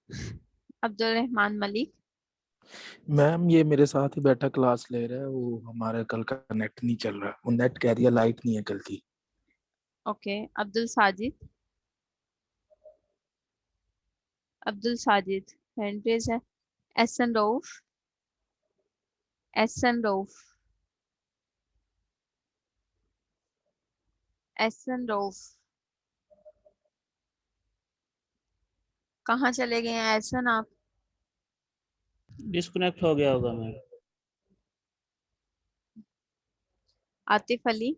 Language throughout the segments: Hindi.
अब्दुल रहमान मलिक। मैम ये मेरे साथ ही बैठा क्लास ले रहा है, वो हमारे कल का नेट नहीं चल रहा, वो नेट कह रही है लाइट नहीं है कल की। Okay. Abdul Sajid. Abdul Sajid hand raise है। एहसन रऊफ। एहसन रऊफ। एहसन रऊफ। कहाँ चले गए हैं एहसन आप? डिस्कनेक्ट हो गया होगा ma'am. Atif Ali.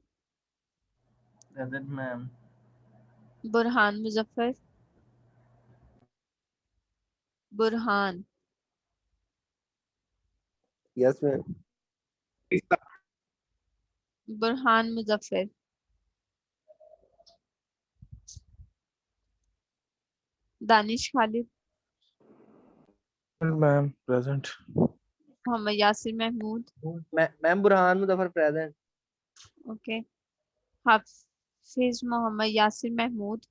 Present ma'am. Burhan Muzaffar. Burhan. Yes ma'am. Burhan Muzaffar. Danish Khalid. Ma'am present. Mohammad Yasir Mahmood. Ma'am Burhan Muzaffar present. Okay. Hafiz Mohammad Yasir Mahmood.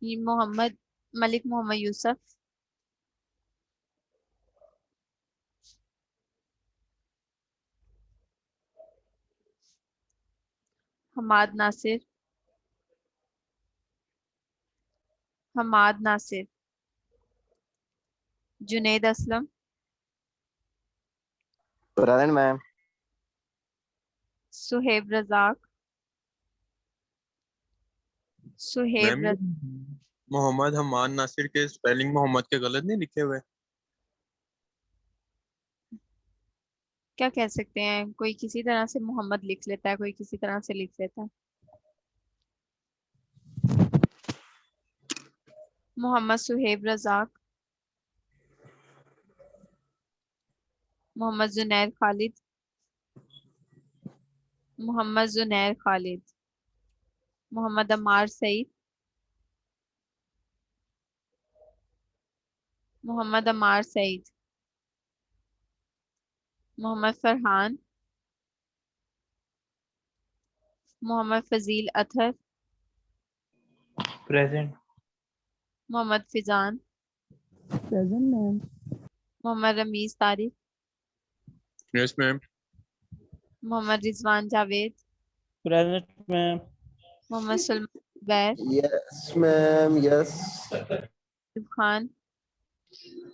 ये Mohammad Malik Mohammad Yusuf. Hammad Nasir. Hammad Nasir. Junaid Aslam. Present ma'am. Suhaib Razzaq. Suhaib ma'am ये रज मोहम्मद हमान नासिर के स्पेलिंग मोहम्मद के गलत नहीं लिखे हुए? क्या कह सकते हैं, कोई किसी तरह से मोहम्मद लिख लेता है, कोई किसी तरह से लिख लेता है। Mohammad Suhaib Razak. Mohammad Junair Khalid. Mohammad Junair Khalid. Mohammad Ammar Saeed. Mohammad Ammar Saeed. Mohammad Farhan. Mohammad Fazil Athar. Present. Mohammad Fizan. Present ma'am. Mohammad Ramiz Tariq. Yes ma'am. Mohammad Rizwan Javed. Present ma'am. Mohammad Salman Bair. Yes ma'am yes. Asif Khan.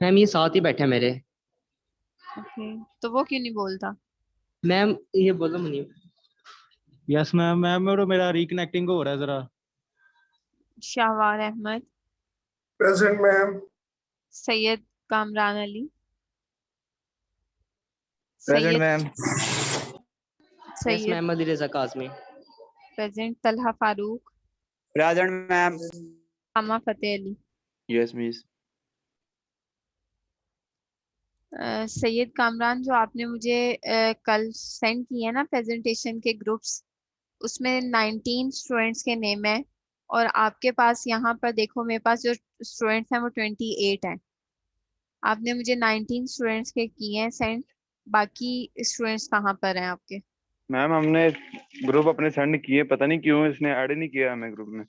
Ma'am ये साथ ही बैठा है मेरे। ओके, तो वो क्यों नहीं बोलता? मैम ये बोलो मुनीम। Yes ma'am. मैम मेरा रिकनेक्टिंग हो रहा है जरा। Shahwar Ahmad. Present ma'am. Syed Kamran Ali. Present Syed ma'am. Yes Syed ma'am Mehdi Raza Kazmi. Present. Talha Farooq. Present ma'am. Ama Fateh Ali. Yes miss. Syed Kamran, जो आपने मुझे कल सेंड किए ना प्रेजेंटेशन के ग्रुप्स, उसमें 19 स्टूडेंट्स के नेम है, और आपके पास यहाँ पर देखो, मेरे पास जो स्टूडेंट्स हैं वो 28 हैं। आपने मुझे 19 स्टूडेंट्स के किए हैं सेंड, बाकी स्टूडेंट्स कहाँ पर हैं आपके? मैम हमने ग्रुप अपने सेंड किए, पता नहीं क्यों इसने ऐड नहीं किया हमें ग्रुप में।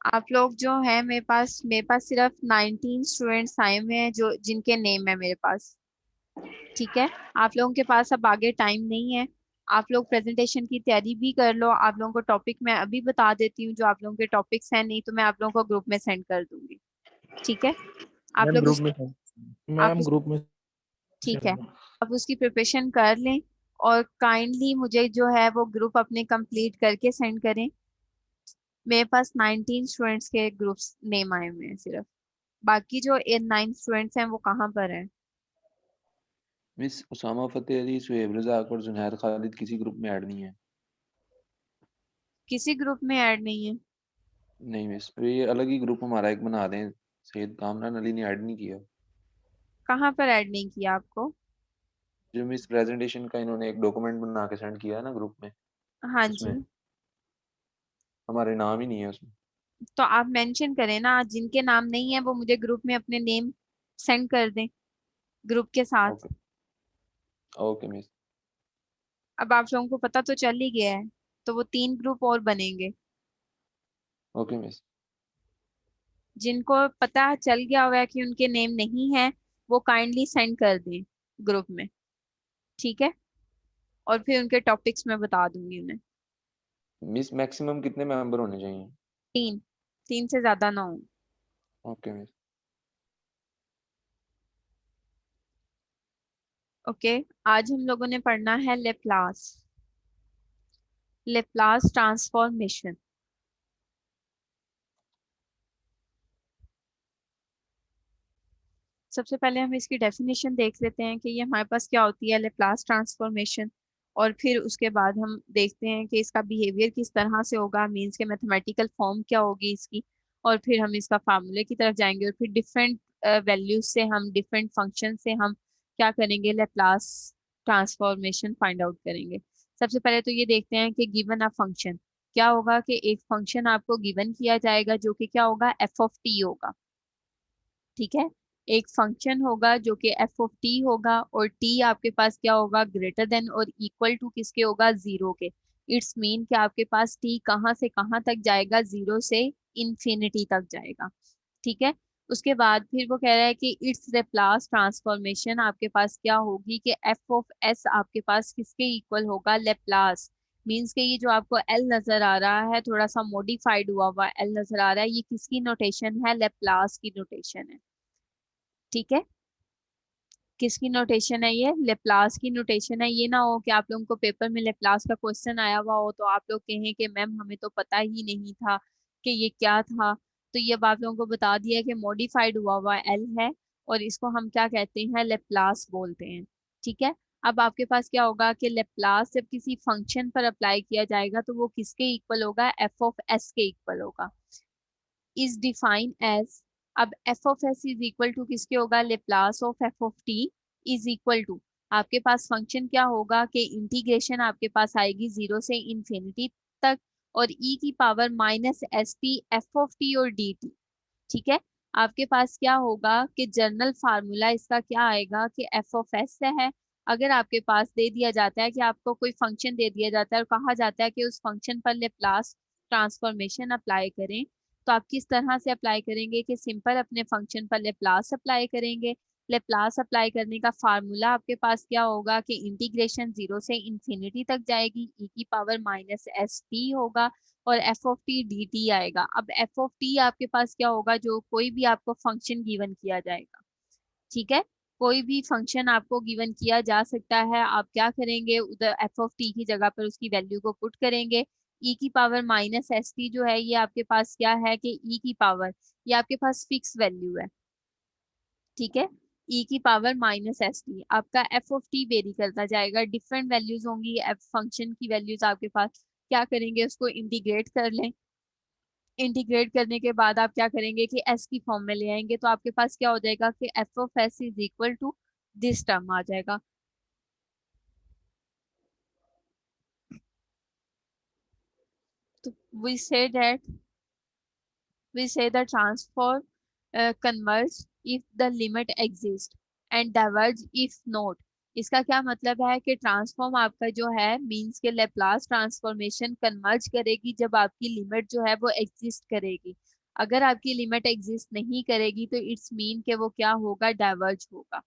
आप लोग जो हैं, मेरे पास सिर्फ 19 स्टूडेंट्स आए हुए हैं जो जिनके नेम है मेरे पास। ठीक है, आप लोगों के पास अब आगे टाइम नहीं है, आप लोग प्रेजेंटेशन की तैयारी भी कर लो। आप लोगों को टॉपिक मैं अभी बता देती हूँ जो आप लोगों के टॉपिक्स हैं, नहीं तो मैं आप लोगों को ग्रुप में सेंड कर दूंगी। ठीक है, आप मैम लोग ग्रुप उस में आप मैम उस ग्रुप में ठीक है, आप उसकी प्रिपरेशन कर लें, और काइंडली मुझे जो है वो ग्रुप अपने कंप्लीट करके सेंड करें। मेरे पास 19 स्टूडेंट्स के ग्रुप्स नेम आए हुए हैं सिर्फ, बाकी जो 9 स्टूडेंट्स हैं वो कहाँ पर हैं? मिस उसामा फतेह अली, सुहेब रज़ाक और जुनैर खालिद किसी ग्रुप में ऐड नहीं है। किसी ग्रुप में ऐड नहीं है? नहीं मिस, ये अलग ही ग्रुप हमारा एक बना दें। सैयद कामरान अली ने ऐड नहीं किया। कहाँ पर ऐड नहीं किया आपको? जो मिस प्रेजेंटेशन का इन्होंने एक डॉक्यूमेंट बना के सेंड किया है ना ग्रुप में, हाँ उसमें जी, हमारे नाम ही नहीं है उसमें। तो आप मेंशन करें ना, जिनके नाम नहीं है वो मुझे ग्रुप में अपने नेम सेंड कर दें ग्रुप के साथ। ओके। Okay miss. अब आप लोगों को पता तो चल ही गया है, तो वो 3 ग्रुप और बनेंगे। Okay miss. जिनको पता चल गया होगा कि उनके नेम नहीं है वो काइंडली सेंड कर दें ग्रुप में, ठीक है? और फिर उनके टॉपिक्स में बता दूंगी उन्हें। मिस मैक्सिमम कितने मेंबर होने चाहिए? 3, 3 से ज्यादा ना हो। Okay miss. ओके, आज हम लोगों ने पढ़ना है लेप्लास, लेप्लास ट्रांसफॉर्मेशन। सबसे पहले हम इसकी डेफिनेशन देख लेते हैं कि ये हमारे पास क्या होती है लेप्लास ट्रांसफॉर्मेशन, और फिर उसके बाद हम देखते हैं कि इसका बिहेवियर किस तरह से होगा, मींस के मैथमेटिकल फॉर्म क्या होगी इसकी, और फिर हम इसका फार्मूले की तरफ जाएंगे, और फिर डिफरेंट वैल्यूज से हम, डिफरेंट फंक्शन से हम क्या करेंगे, लेप्लास ट्रांसफॉर्मेशन फाइंड आउट करेंगे। सबसे पहले तो ये देखते हैं कि गिवन अ फंक्शन क्या होगा, कि एक फंक्शन आपको गिवन किया जाएगा जो कि क्या होगा, एफ ऑफ टी होगा, ठीक है? एक फंक्शन होगा जो कि एफ ऑफ टी होगा, और टी आपके पास क्या होगा, ग्रेटर देन और इक्वल टू किसके होगा, जीरो के। इट्स मीन कि आपके पास टी कहाँ से कहाँ तक जाएगा, जीरो से इंफिनिटी तक जाएगा, ठीक है? उसके बाद फिर वो कह रहा है कि इट्स लेप्लास ट्रांसफॉर्मेशन आपके पास क्या होगी, कि एफ ऑफ एस आपके पास किसके इक्वल होगा, लेप्लास। मीन्स के ये जो आपको एल नजर आ रहा है, थोड़ा सा मॉडिफाइड हुआ हुआ एल नजर आ रहा है, ये किसकी नोटेशन है, लेप्लास की नोटेशन है, ठीक है? किसकी नोटेशन है, ये लेप्लास की नोटेशन है। ये ना हो कि आप लोगों को पेपर में लेप्लास का क्वेश्चन आया हुआ हो तो आप लोग कहें कि मैम हमें तो पता ही नहीं था कि ये क्या था। तो ये अब आप लोगों को बता दिया कि मॉडिफाइड हुआ हुआ एल है, और इसको हम क्या कहते हैं, लेप्लास बोलते हैं, ठीक है? अब आपके पास क्या होगा कि लेप्लास जब किसी फंक्शन पर अप्लाई किया जाएगा तो वो किसके इक्वल होगा, एफ ऑफ एस के इक्वल होगा। इज डिफाइन एज, अब f of S is equal to किसके होगा, Laplace of f of T is equal to, आपके पास फंक्शन क्या होगा कि इंटीग्रेशन आपके पास आएगी जीरो से इंफिनिटी तक, और ई की power minus S T F of T और डी टी, ठीक है? आपके पास क्या होगा कि जर्नल फार्मूला इसका क्या आएगा कि एफ ऑफ एस है। अगर आपके पास दे दिया जाता है कि आपको कोई फंक्शन दे दिया जाता है और कहा जाता है कि उस फंक्शन पर लेप्लास ट्रांसफॉर्मेशन अप्लाई करें, तो आप किस तरह से अप्लाई करेंगे, कि सिंपल अपने फंक्शन पर लेप्लास अप्लाई करेंगे। लेप्लास अप्लाई करने का फार्मूला आपके पास क्या होगा कि इंटीग्रेशन जीरो से इंफिनिटी तक जाएगी, ई की पावर माइनस एस टी होगा, और F of T D T आएगा। अब एफ ऑफ टी आपके पास क्या होगा, जो कोई भी आपको फंक्शन गिवन किया जाएगा, ठीक है? कोई भी फंक्शन आपको गिवन किया जा सकता है, आप क्या करेंगे, उधर एफ ऑफ टी की जगह पर उसकी वैल्यू को पुट करेंगे। ई की पावर माइनस एस टी जो है ये आपके पास क्या है, कि ई की पावर, ये आपके पास फिक्स वैल्यू है, ठीक है? ई की पावर माइनस एस टी, आपका एफ ऑफ टी वेरी करता जाएगा, डिफरेंट वैल्यूज होंगी एफ फंक्शन की वैल्यूज आपके पास। क्या करेंगे, उसको इंटीग्रेट कर लें। इंटीग्रेट करने के बाद आप क्या करेंगे कि एस की फॉर्म में ले आएंगे, तो आपके पास क्या हो जाएगा कि F of S is equal to this term आ जाएगा। तो we say that, we say the transform converge if the limit exists and diverge if not। इसका क्या मतलब है कि ट्रांसफॉर्म आपका जो है मींस के लेप्लास ट्रांसफॉर्मेशन कन्वर्ज करेगी जब आपकी लिमिट जो है वो एग्जिस्ट करेगी। अगर आपकी लिमिट एग्जिस्ट नहीं करेगी तो इट्स मीन के वो क्या होगा, डाइवर्ज होगा,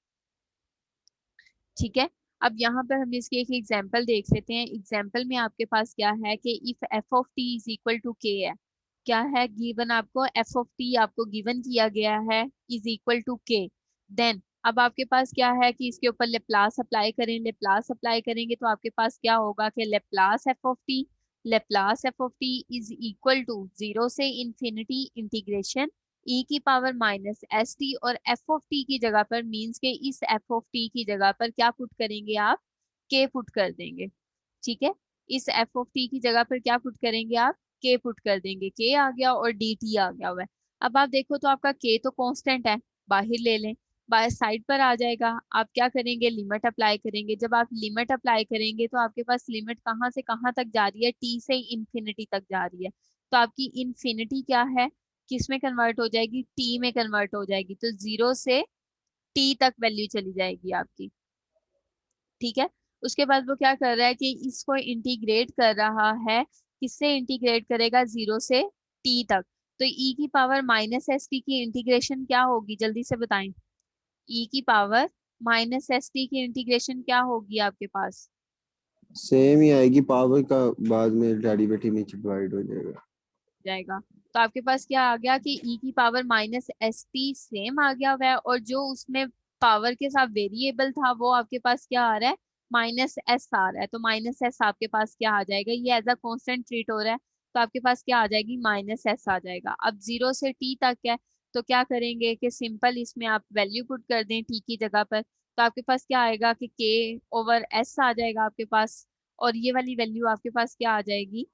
ठीक है? अब यहाँ पर हम इसकी एक एग्जांपल देख लेते हैं। एग्जांपल में आपके पास क्या है कि if F of T is equal to K है, क्या है गिवन, आपको एफ ऑफ टी आपको गिवन किया गया है is equal to K. Then अब आपके पास क्या है कि इसके ऊपर लेप्लास अप्लाई करें, लेप्लास अप्लाई करेंगे तो आपके पास क्या होगा कि Laplace F of T, Laplace F of T is equal to zero से इंफिनिटी इंटीग्रेशन ई की पावर माइनस एस टी, और एफ ऑफ टी की जगह पर मींस के इस एफ ऑफ टी की जगह पर क्या पुट करेंगे आप, के पुट कर देंगे, ठीक है? इस एफ ऑफ टी की जगह पर क्या पुट करेंगे आप, के पुट कर देंगे। के आ गया और डी टी आ गया हुआ है। अब आप देखो तो आपका के तो कांस्टेंट है, बाहर ले लें, बाहर साइड पर आ जाएगा। आप क्या करेंगे, लिमिट अप्लाई करेंगे। जब आप लिमिट अप्लाई करेंगे तो आपके पास लिमिट कहाँ से कहाँ तक जा रही है, टी से इंफिनिटी तक जा रही है। तो आपकी इंफिनिटी क्या है, किस में कन्वर्ट हो जाएगी, टी में कन्वर्ट हो जाएगी। तो जीरो से टी तक वैल्यू चली जाएगी आपकी, ठीक है? उसके बाद वो क्या कर रहा है कि इसको इंटीग्रेट कर रहा है, किससे इंटीग्रेट करेगा, जीरो से टी तक। तो e की पावर माइनस एस टी की इंटीग्रेशन क्या होगी, जल्दी से बताएं। e की पावर माइनस एस टी की इंटीग्रेशन क्या होगी आपके पास? सेम ही आएगी, पावर का बाद में डेरिवेटिव नीचे डिवाइड हो जाएगा। तो आपके पास क्या आ गया कि e की power minus S T same आ गया हुआ है, और जो उसमें पावर के साथ वेरिएबल था वो आपके पास क्या आ रहा है, माइनस एस आ रहा है। तो माइनस एस आपके पास क्या आ जाएगा, ये एज अ कांस्टेंट ट्रीट हो रहा है, तो आपके पास क्या आ जाएगी, माइनस एस आ जाएगा। अब 0 से t तक है, तो क्या करेंगे कि सिंपल इसमें आप वैल्यू पुट कर दें t की जगह पर, तो आपके पास क्या आएगा कि k ओवर s आ जाएगा आपके पास, और ये वाली वैल्यू आपके पास क्या आ जाएगी,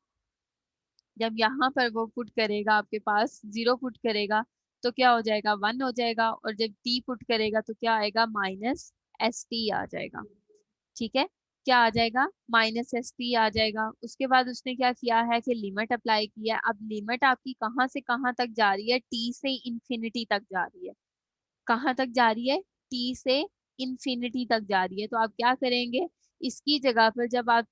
जब यहाँ पर वो पुट करेगा आपके पास 0 पुट करेगा तो क्या हो जाएगा, 1 हो जाएगा, और जब t पुट करेगा तो क्या आएगा, माइनस एस टी आ जाएगा। ठीक है, क्या आ जाएगा, माइनस एस टी आ जाएगा। उसके बाद उसने क्या किया है कि लिमिट अप्लाई किया है। अब लिमिट आपकी कहाँ से कहाँ तक जा रही है, t से इंफिनिटी तक जा रही है। कहाँ तक जा रही है, t से इंफिनिटी तक जा रही है। तो आप क्या करेंगे, इसकी जगह पर जब आप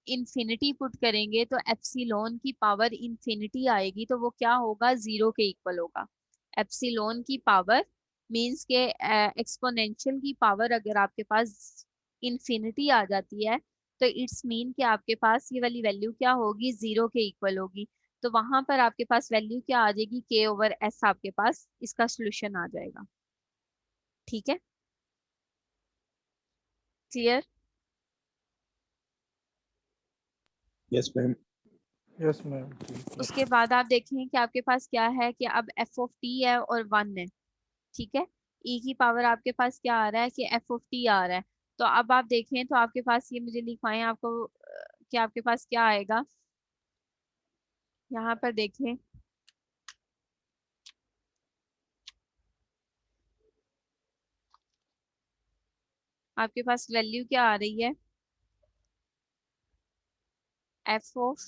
इंफिनिटी पुट करेंगे तो एप्सिलॉन की पावर इंफिनिटी आएगी, तो वो क्या होगा, 0 के इक्वल होगा। एप्सिलॉन की पावर मींस के एक्सपोनेंशियल की पावर अगर आपके पास इंफिनिटी आ जाती है तो इट्स मीन कि आपके पास ये वाली वैल्यू क्या होगी, 0 के इक्वल होगी। तो वहां पर आपके पास वैल्यू क्या आ जाएगी, k ओवर s आपके पास इसका सोल्यूशन आ जाएगा। ठीक है, clear? Yes ma'am. Yes ma'am. उसके बाद आप देखें कि आपके पास क्या है कि अब एफ ऑफ टी है और 1 है। ठीक है, ई की पावर आपके पास क्या आ रहा है कि एफ ऑफ टी आ रहा है। तो अब आप देखें तो आपके पास ये मुझे लिखवाएं आपको कि आपके पास क्या आएगा, यहाँ पर देखें आपके पास वैल्यू क्या आ रही है, एफ ऑफ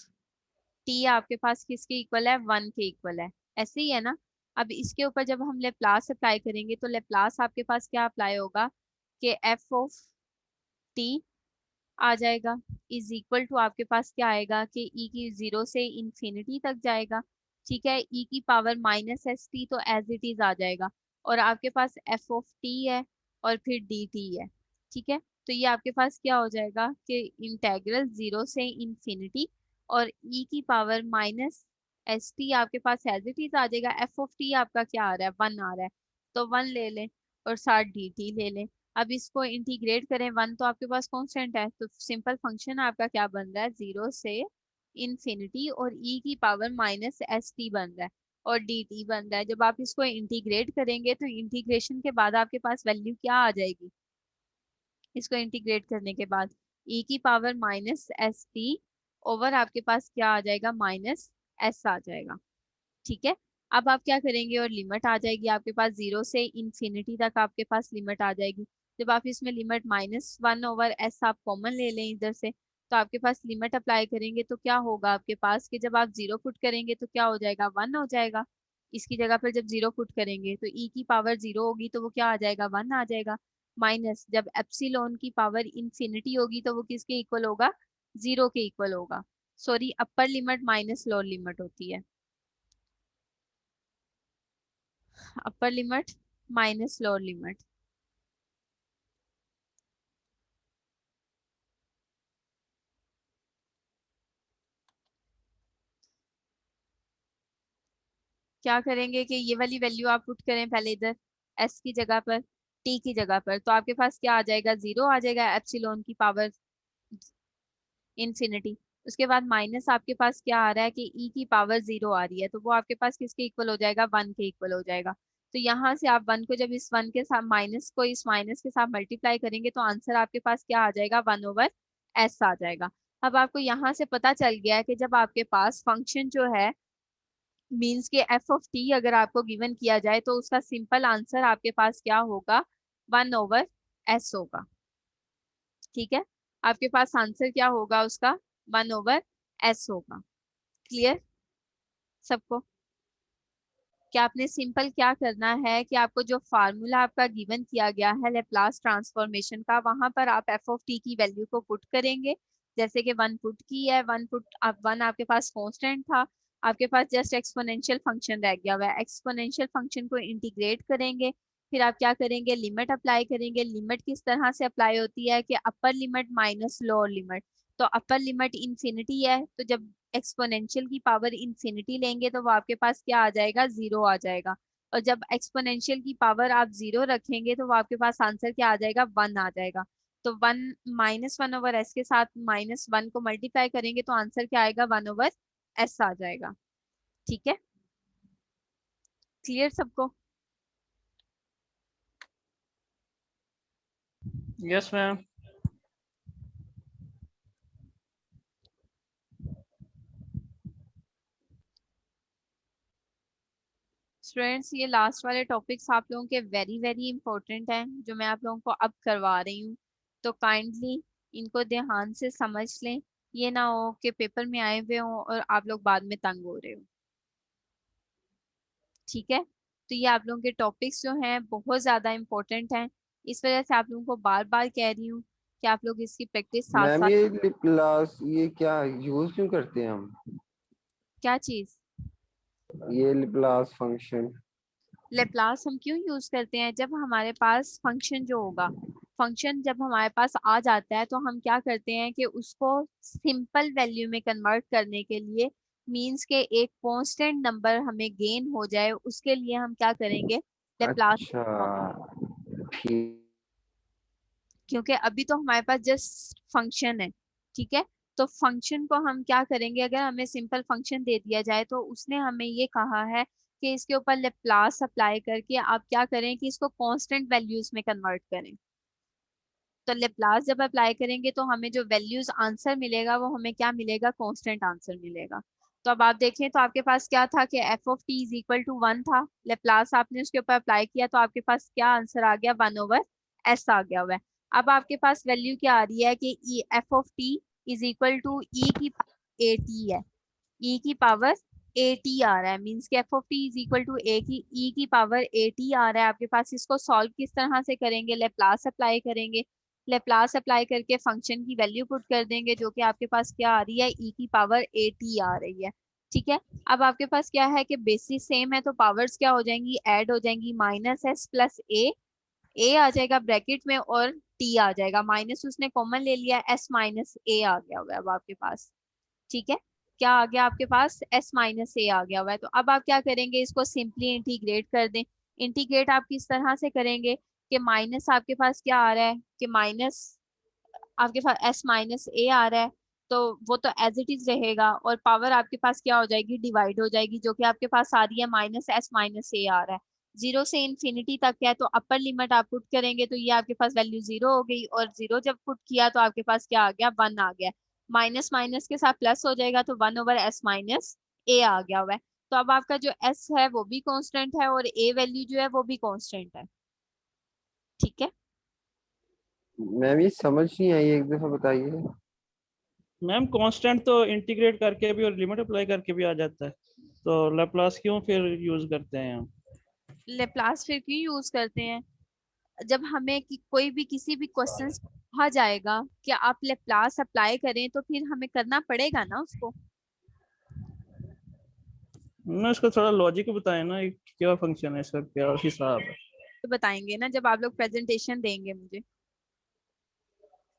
टी आपके पास किसके इक्वल है, 1 के इक्वल है, ऐसे ही है ना। अब इसके ऊपर जब हम लेप्लास अप्लाई करेंगे तो लेप्लास आपके पास क्या अप्लाई होगा कि एफ ऑफ टी आ जाएगा इज इक्वल टू आपके पास क्या आएगा कि ई की 0 से इंफिनिटी तक जाएगा। ठीक है, ई की पावर माइनस एस टी तो एज इट इज आ जाएगा, और आपके पास एफ ऑफ टी है और फिर डी टी है। ठीक है, तो ये आपके पास क्या हो जाएगा कि इंटेग्रल 0 से इंफिनिटी और ई की पावर माइनस एस टी आपके पास एज इट इज आ जाएगा। एफ ऑफ टी आपका क्या आ रहा है, 1 आ रहा है, तो 1 ले लें और साथ डी टी ले लें। अब इसको इंटीग्रेट करें, 1 तो आपके पास कांस्टेंट है, तो सिंपल फंक्शन आपका क्या बन रहा है, 0 से इंफिनिटी और e की पावर माइनस एस टी बन रहा है और डी टी बन रहा है। जब आप इसको इंटीग्रेट करेंगे तो इंटीग्रेशन के बाद आपके पास वैल्यू क्या आ जाएगी, इसको इंटीग्रेट करने के बाद e की power minus S T over आपके पास क्या आ जाएगा, माइनस एस आ जाएगा। ठीक है, अब आप क्या करेंगे और लिमिट आ जाएगी आपके पास 0 से इंफिनिटी तक आपके पास लिमिट आ जाएगी। जब आप इसमें लिमिट -1 ओवर एस आप कॉमन ले लें इधर से, तो आपके पास लिमिट अप्लाई करेंगे तो क्या होगा आपके पास कि जब आप 0 पुट करेंगे तो क्या हो जाएगा, 1 हो जाएगा। इसकी जगह पर जब 0 पुट करेंगे तो ई की पावर 0 होगी तो वो क्या आ जाएगा, 1 आ जाएगा। माइनस जब एप्सिलॉन की पावर इंफिनिटी होगी तो वो किसके इक्वल होगा, 0 के इक्वल होगा। Sorry, upper limit minus lower limit होती है, upper limit minus lower limit. क्या करेंगे कि ये वाली वैल्यू आप पुट करें पहले इधर s की जगह पर, t की जगह पर, तो आपके पास क्या आ जाएगा, 0 आ जाएगा एप्सिलॉन की पावर इंफिनिटी। उसके बाद माइनस आपके पास क्या आ रहा है कि e की पावर 0 आ रही है, तो वो आपके पास किसके इक्वल हो जाएगा, 1 के इक्वल हो जाएगा। तो यहाँ से आप 1 को जब इस 1 के साथ माइनस को इस माइनस के साथ मल्टीप्लाई करेंगे तो आंसर आपके पास क्या आ जाएगा, 1 ओवर s आ जाएगा। अब आपको यहाँ से पता चल गया है कि जब आपके पास फंक्शन जो है मीन्स के एफ ऑफ टी अगर आपको गिवन किया जाए तो उसका सिंपल आंसर आपके पास क्या होगा, 1 ओवर एस होगा। ठीक है, आपके पास आंसर क्या होगा उसका, 1 ओवर एस होगा। क्लियर सबको? क्या आपने सिंपल क्या करना है कि आपको जो फार्मूला आपका गिवन किया गया है लेप्लास ट्रांसफॉर्मेशन का, वहां पर आप एफ ऑफ टी की वैल्यू को पुट करेंगे। जैसे कि 1 पुट की है, 1 पुट आप 1 आपके पास कांस्टेंट था, आपके पास जस्ट एक्सपोनेंशियल फंक्शन रह गया हुआ है। एक्सपोनेंशियल फंक्शन को इंटीग्रेट करेंगे, फिर आप क्या करेंगे, लिमिट अप्लाई करेंगे। लिमिट किस तरह से अप्लाई होती है कि upper limit minus lower limit. तो अपर लिमिट इंफिनिटी है, तो जब एक्सपोनेंशियल की पावर इंफिनिटी लेंगे तो वो आपके पास क्या आ जाएगा, 0 आ जाएगा। और जब एक्सपोनेंशियल की पावर आप 0 रखेंगे तो वो आपके पास आंसर क्या आ जाएगा, 1 आ जाएगा। तो 1 -1/s के साथ -1 को मल्टीप्लाई करेंगे तो आंसर क्या आएगा, 1/s आ जाएगा। ठीक है, क्लियर सबको? Yes ma'am. स्टूडेंट्स, ये लास्ट वाले टॉपिक्स आप लोगों के वेरी वेरी इंपॉर्टेंट हैं जो मैं आप लोगों को अब करवा रही हूँ। तो काइंडली इनको ध्यान से समझ लें, ये ना हो कि पेपर में आए हुए हों और आप लोग बाद में तंग हो रहे हो। ठीक है, तो ये आप लोगों के टॉपिक्स जो हैं बहुत ज़्यादा इम्पोर्टेंट हैं। इस वजह से आप लोगों को बार बार कह रही हूँ कि आप लोग इसकी प्रैक्टिस साथ मैम साथ। ये लिप्लास ये क्या यूज क्यों करते हैं हम? क्या चीज़? ये लिप्लास फंक्शन लेप्लास हम क्यों यूज करते हैं? जब हमारे पास फंक्शन जो होगा, फंक्शन जब हमारे पास आ जाता है तो हम क्या करते हैं कि उसको सिंपल वैल्यू में कन्वर्ट करने के लिए, मींस के एक कांस्टेंट नंबर हमें गेन हो जाए, उसके लिए हम क्या करेंगे, लेप्लास। अच्छा ठीक। क्योंकि अभी तो हमारे पास जस्ट फंक्शन है। ठीक है, तो फंक्शन को हम क्या करेंगे, अगर हमें सिंपल फंक्शन दे दिया जाए तो उसने हमें ये कहा है कि इसके ऊपर लेप्लास अप्लाई करके आप क्या करें कि इसको कांस्टेंट वैल्यूज में कन्वर्ट करें। तो लेप्लास जब अप्लाई करेंगे तो हमें जो वैल्यूज आंसर मिलेगा वो हमें क्या मिलेगा, कांस्टेंट आंसर मिलेगा। तो अब आप देखें तो आपके पास क्या था कि F of T is equal to 1 था। लेप्लास आपने उसके ऊपर अप्लाई किया तो आपके पास क्या आंसर आ गया, 1/s आ गया हुआ है। अब आपके पास वैल्यू क्या आ रही है कि F of T is equal to E की ए टी है। ई की पावर ए टी आ रहा है, मीन्स के F of T is equal to A की ई की पावर ए टी आ रहा है आपके पास। इसको सॉल्व किस तरह से करेंगे, लेप्लास अप्लाई करेंगे। लेप्लास अप्लाई करके फंक्शन की वैल्यू पुट कर देंगे जो कि आपके पास क्या आ रही है, ई की पावर ए टी आ रही है। ठीक है, अब आपके पास क्या है कि बेसिस सेम है तो पावर्स क्या हो जाएंगी, ऐड हो जाएंगी। -s प्लस ए आ जाएगा ब्रैकेट में और टी आ जाएगा, माइनस उसने कॉमन ले लिया, s माइनस ए आ गया हुआ है अब आपके पास। ठीक है, क्या आ गया आपके पास, s माइनस ए आ गया हुआ है। तो अब आप क्या करेंगे, इसको सिंपली इंटीग्रेट कर दें। इंटीग्रेट आप किस तरह से करेंगे कि माइनस आपके पास क्या आ रहा है कि माइनस आपके पास s माइनस ए आ रहा है, तो वो तो एज इट इज रहेगा और पावर आपके पास क्या हो जाएगी, डिवाइड हो जाएगी, जो कि आपके पास आ रही है -s माइनस ए आ रहा है। 0 से इन्फिनिटी तक है तो अपर लिमिट आप पुट करेंगे तो ये आपके पास वैल्यू 0 हो गई, और 0 जब पुट किया तो आपके पास क्या आ गया, 1 आ गया। माइनस माइनस के साथ प्लस हो जाएगा तो 1/s माइनस ए आ गया हुआ है। तो अब आपका जो s है वो भी कांस्टेंट है और a वैल्यू जो है वो भी कांस्टेंट है। ठीक है, मैम ये समझ नहीं आई, एक दफा बताइए। मैम कांस्टेंट तो इंटीग्रेट करके भी और लिमिट अप्लाई करके भी आ जाता है, तो लेप्लास क्यों फिर यूज करते हैं हम? लेप्लास फिर क्यों यूज करते हैं, जब हमें कोई भी किसी भी क्वेश्चन कहा जाएगा कि आप लेप्लास अप्लाई करें तो फिर हमें करना पड़ेगा ना उसको। ना इसका थोड़ा लॉजिक बताएं ना, ये क्या फंक्शन है इसका, क्या हिसाब है? तो बताएंगे ना जब आप लोग प्रेजेंटेशन देंगे मुझे।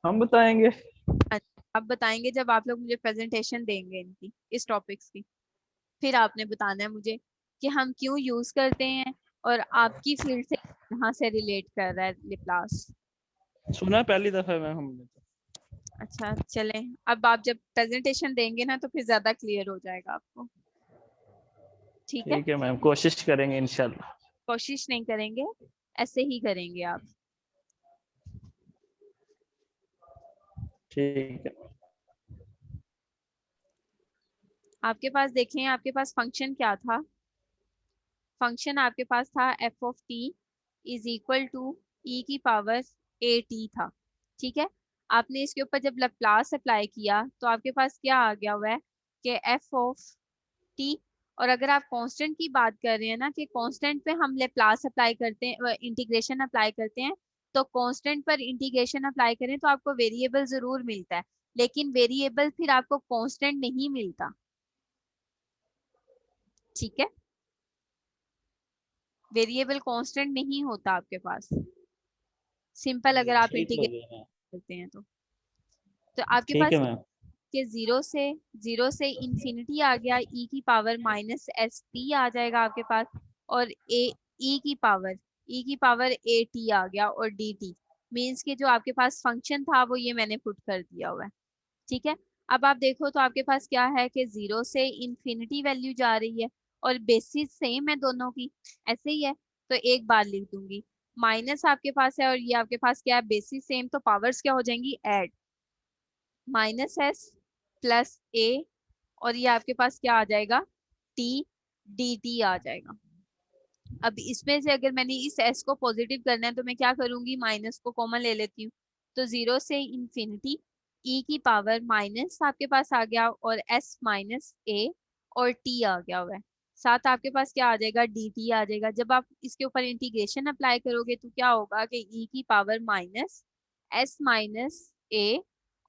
हम बताएंगे। आप बताएंगे जब आप लोग मुझे प्रेजेंटेशन देंगे इनकी, इस टॉपिक्स की, फिर आपने बताना है मुझे कि हम क्यों यूज करते हैं और आपकी फील्ड से कहाँ से रिलेट कर रहा है लेप्लास। सुना है पहली दफा में हमने तो। अच्छा चलें, अब आप जब प्रेजेंटेशन देंगे ना तो फिर ज्यादा क्लियर हो जाएगा आपको। ठीक है, ठीक है मैम, कोशिश करेंगे इंशाल्लाह। कोशिश नहीं करेंगे, ऐसे ही करेंगे आप। ठीक है। आपके पास देखें, आपके पास फंक्शन क्या था, फंक्शन आपके पास था F of T is equal to E की पावर ए टी था। ठीक है, आपने इसके ऊपर जब लैप्लास अप्लाई किया तो आपके पास क्या आ गया हुआ है कि एफ ऑफ टी, और अगर आप कांस्टेंट की बात कर रहे हैं ना कि कांस्टेंट पे हम लेप्लास अप्लाई करते हैं, इंटीग्रेशन अप्लाई करते हैं, तो कांस्टेंट पर इंटीग्रेशन अप्लाई करें तो आपको वेरिएबल जरूर मिलता है, लेकिन वेरिएबल फिर आपको कांस्टेंट नहीं मिलता। ठीक है, वेरिएबल कांस्टेंट नहीं होता आपके पास, सिंपल अगर आप ठीक हो इंटीग्रेट गया मैम। करते हैं तो आपके ठीक पास है मैम। के जीरो से इंफिनिटी आ गया, ई की पावर माइनस एस टी आ जाएगा आपके पास, और ए ई की पावर ए टी आ गया, और डी टी मीन्स के जो आपके पास फंक्शन था वो ये मैंने पुट कर दिया हुआ है। ठीक है, अब आप देखो तो आपके पास क्या है कि जीरो से इंफिनिटी वैल्यू जा रही है और बेसिस सेम है दोनों की, ऐसे ही है, तो एक बार लिख दूंगी माइनस आपके पास है और ये आपके पास क्या है, बेसिस सेम, तो पावर्स क्या हो जाएंगी, ऐड, माइनस एस प्लस ए, और ये आपके पास क्या आ जाएगा, टी डी टी आ जाएगा। अब इसमें से अगर मैंने इस s को पॉजिटिव करना है तो मैं क्या करूंगी, माइनस को कॉमन ले लेती हूँ, तो जीरो से इंफिनिटी e की पावर माइनस आपके पास आ गया, और s माइनस a और t आ गया हुआ है, साथ आपके पास क्या आ जाएगा, dt आ जाएगा। जब आप इसके ऊपर इंटीग्रेशन अप्लाई करोगे तो क्या होगा कि e की power minus s minus a,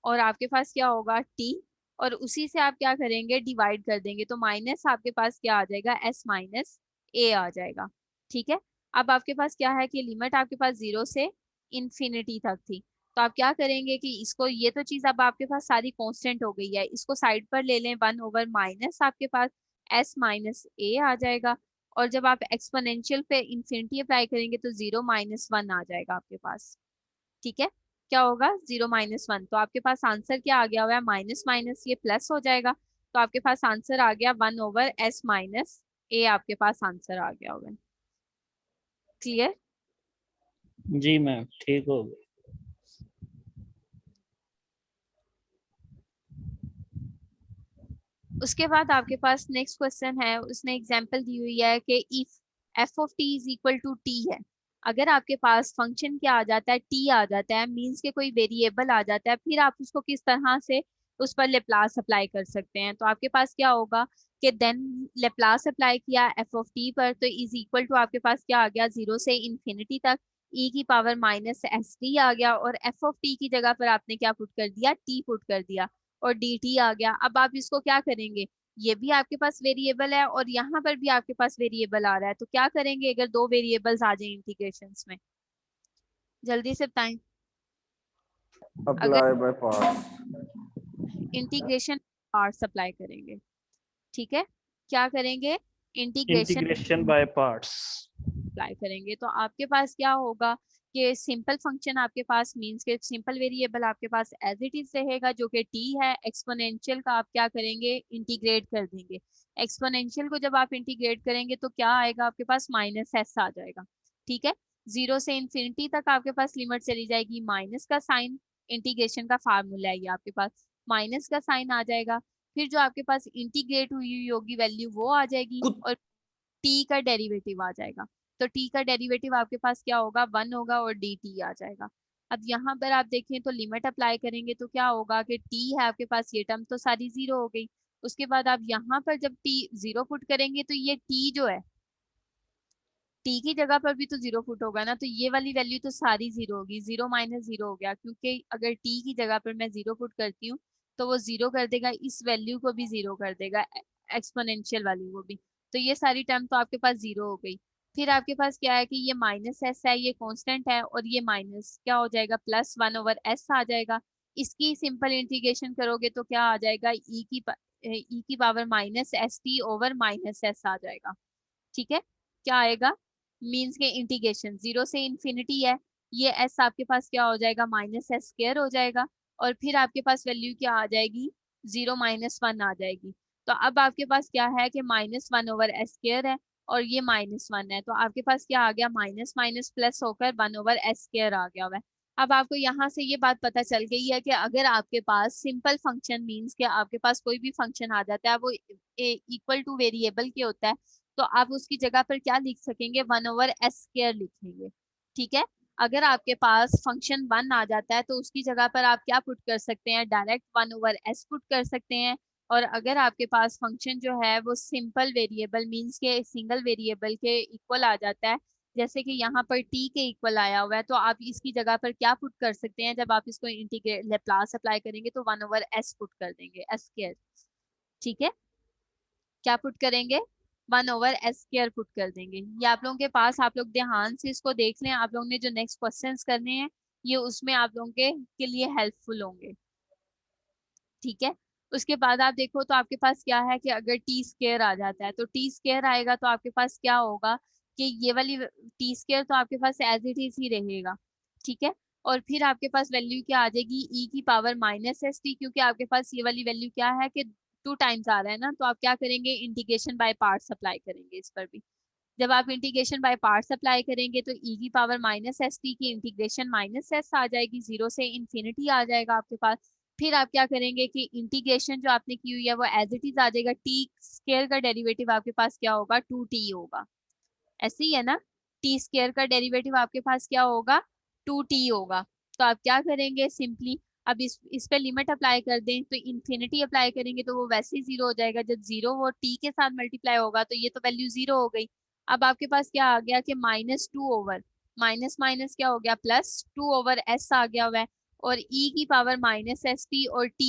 और आपके पास क्या होगा t, और उसी से आप क्या करेंगे, डिवाइड कर देंगे, तो माइनस आपके पास क्या आ जाएगा, s माइनस a आ जाएगा। ठीक है, अब आपके पास क्या है कि लिमिट आपके पास जीरो से इंफिनिटी तक थी, तो आप क्या करेंगे कि इसको, ये तो चीज अब आपके पास सारी कांस्टेंट हो गई है, इसको साइड पर ले लें, वन ओवर माइनस आपके पास s माइनस a आ जाएगा, और जब आप एक्सपोनेंशियल पे इंफिनिटी अप्लाई करेंगे तो जीरो माइनस वन आ जाएगा आपके पास। ठीक है, क्या होगा, जीरो माइनस वन, तो आपके पास आंसर क्या आ गया हुआ है, माइनस माइनस ये प्लस हो जाएगा, तो आपके पास आंसर आ गया one over s minus a, आपके पास आंसर आ गया हुआ है। क्लियर? जी मैम, ठीक हो गया। उसके बाद आपके पास नेक्स्ट क्वेश्चन है, उसने एग्जांपल दी हुई है कि if F of T is equal to T है, अगर आपके पास फंक्शन क्या आ जाता है, टी आ जाता है, मींस के कोई वेरिएबल आ जाता है, फिर आप उसको किस तरह से उस पर लेप्लास अप्लाई कर सकते हैं, तो आपके पास क्या होगा कि देन लेप्लास अप्लाई किया एफ ऑफ टी पर, तो इज इक्वल टू आपके पास क्या आ गया, जीरो से इंफिनिटी तक ई की पावर माइनस एस टी आ गया, और एफ ऑफ टी की जगह पर आपने क्या पुट कर दिया, टी पुट कर दिया, और dt आ गया। अब आप इसको क्या करेंगे, ये भी आपके पास वेरिएबल है और यहाँ पर भी आपके पास वेरिएबल आ रहा है, तो क्या करेंगे अगर दो वेरिएबल्स आ जाए इंटीग्रेशंस में, जल्दी से बताएं। अगर apply by parts. Integration parts apply करेंगे, ठीक है, क्या करेंगे, integration integration by parts. Apply करेंगे, तो आपके पास क्या होगा कि सिंपल फंक्शन आपके पास मींस के सिंपल वेरिएबल आपके पास एज इट इज रहेगा जो कि t है, एक्सपोनेंशियल का आप क्या करेंगे, इंटीग्रेट कर देंगे, एक्सपोनेंशियल को जब आप इंटीग्रेट करेंगे तो क्या आएगा आपके पास, माइनस एस आ जाएगा। ठीक है, जीरो से इंफिनिटी तक आपके पास लिमिट चली जाएगी, माइनस का साइन, इंटीग्रेशन का फार्मूला है ये आपके पास, माइनस का साइन आ जाएगा, फिर जो आपके पास इंटीग्रेट हुई होगी वैल्यू वो आ जाएगी, और t का डेरिवेटिव आ जाएगा, तो t का डेरिवेटिव आपके पास क्या होगा, वन होगा, और dt आ जाएगा। अब यहाँ पर आप देखें तो लिमिट अप्लाई करेंगे तो क्या होगा कि t है आपके पास, ये टर्म तो सारी जीरो हो गई, उसके बाद आप यहाँ पर जब t जीरो पुट करेंगे तो ये t जो है, t की जगह पर भी तो जीरो पुट होगा ना, तो ये वाली वैल्यू तो सारी जीरो होगी, जीरो माइनस जीरो हो गया, क्योंकि अगर t की जगह पर मैं जीरो पुट करती हूँ तो वो जीरो कर देगा, इस वैल्यू को भी जीरो कर देगा, एक्सपोनेंशियल वाली को भी, तो ये सारी टर्म तो आपके पास जीरो हो गई। फिर आपके पास क्या है कि ये माइनस एस है, ये कांस्टेंट है, और ये माइनस क्या हो जाएगा, प्लस वन ओवर एस आ जाएगा, इसकी सिंपल इंटीग्रेशन करोगे तो क्या आ जाएगा, ई की power minus S T over minus S आ जाएगा। ठीक है, क्या आएगा, मीन्स के इंटीग्रेशन जीरो से इंफिनिटी है, ये s आपके पास क्या हो जाएगा, माइनस एस स्क्वायर हो जाएगा, और फिर आपके पास वैल्यू क्या आ जाएगी, जीरो माइनस वन आ जाएगी, तो अब आपके पास क्या है कि minus one over S square है, और ये माइनस वन है, तो आपके पास क्या आ गया, माइनस माइनस प्लस होकर वन ओवर एस स्क्वायर आ गया हुआ है। अब आपको यहाँ से ये बात पता चल गई है कि अगर आपके पास सिंपल फंक्शन मीन्स के आपके पास कोई भी फंक्शन आ जाता है वो इक्वल टू वेरिएबल के होता है, तो आप उसकी जगह पर क्या लिख सकेंगे, वन ओवर एस स्क्वायर लिखेंगे। ठीक है, अगर आपके पास फंक्शन वन आ जाता है तो उसकी जगह पर आप क्या पुट कर सकते हैं, direct one over S put कर सकते हैं, और अगर आपके पास फंक्शन जो है वो सिंपल वेरिएबल मींस के सिंगल वेरिएबल के इक्वल आ जाता है, जैसे कि यहाँ पर t के इक्वल आया हुआ है, तो आप इसकी जगह पर क्या पुट कर सकते हैं, जब आप इसको इंटीग्रेट लेप्लास अप्लाई करेंगे तो वन ओवर एस पुट कर देंगे, एस स्क्वायर। ठीक है, क्या पुट करेंगे, 1/s² पुट कर देंगे। ये आप लोगों के पास, आप लोग ध्यान से इसको देख लें, आप लोगों ने जो नेक्स्ट क्वेश्चंस करने हैं ये उसमें आप लोगों के लिए हेल्पफुल होंगे। ठीक है, उसके बाद आप देखो तो आपके पास क्या है कि अगर t² आ जाता है तो t² आएगा तो आपके पास क्या होगा कि ये वाली t² तो आपके पास एज इट इज ही रहेगा। ठीक है, और फिर आपके पास वैल्यू क्या आ जाएगी, e की पावर -st, क्योंकि आपके पास ये वाली वैल्यू क्या है कि 2 टाइम्स आ रहा है ना, तो आप क्या करेंगे, इंटीग्रेशन बाय पार्ट्स अप्लाई करेंगे इस पर भी। जब आप इंटीग्रेशन बाय पार्ट्स अप्लाई करेंगे तो e की पावर -st की इंटीग्रेशन -s आ जाएगी, 0 से इन्फिनिटी आ जाएगा आपके पास। फिर आप क्या करेंगे कि इंटीग्रेशन जो आपने की हुई है वो एज इट इज आ जाएगा, t² का डेरिवेटिव आपके पास क्या होगा, 2t होगा। ऐसे ही है ना, t² का डेरिवेटिव आपके पास क्या होगा, 2t होगा। तो आप क्या करेंगे, सिंपली अब इस पे लिमिट अप्लाई कर दें, तो इन्फिनिटी अप्लाई करेंगे तो वो वैसे ही 0 हो जाएगा। जब 0 वो t के साथ मल्टीप्लाई होगा तो ये तो वैल्यू 0 हो गई। अब आपके पास क्या आ गया कि -2 ओवर माइनस माइनस क्या हो गया, +2/s आ गया हुआ है, और e की पावर -st और t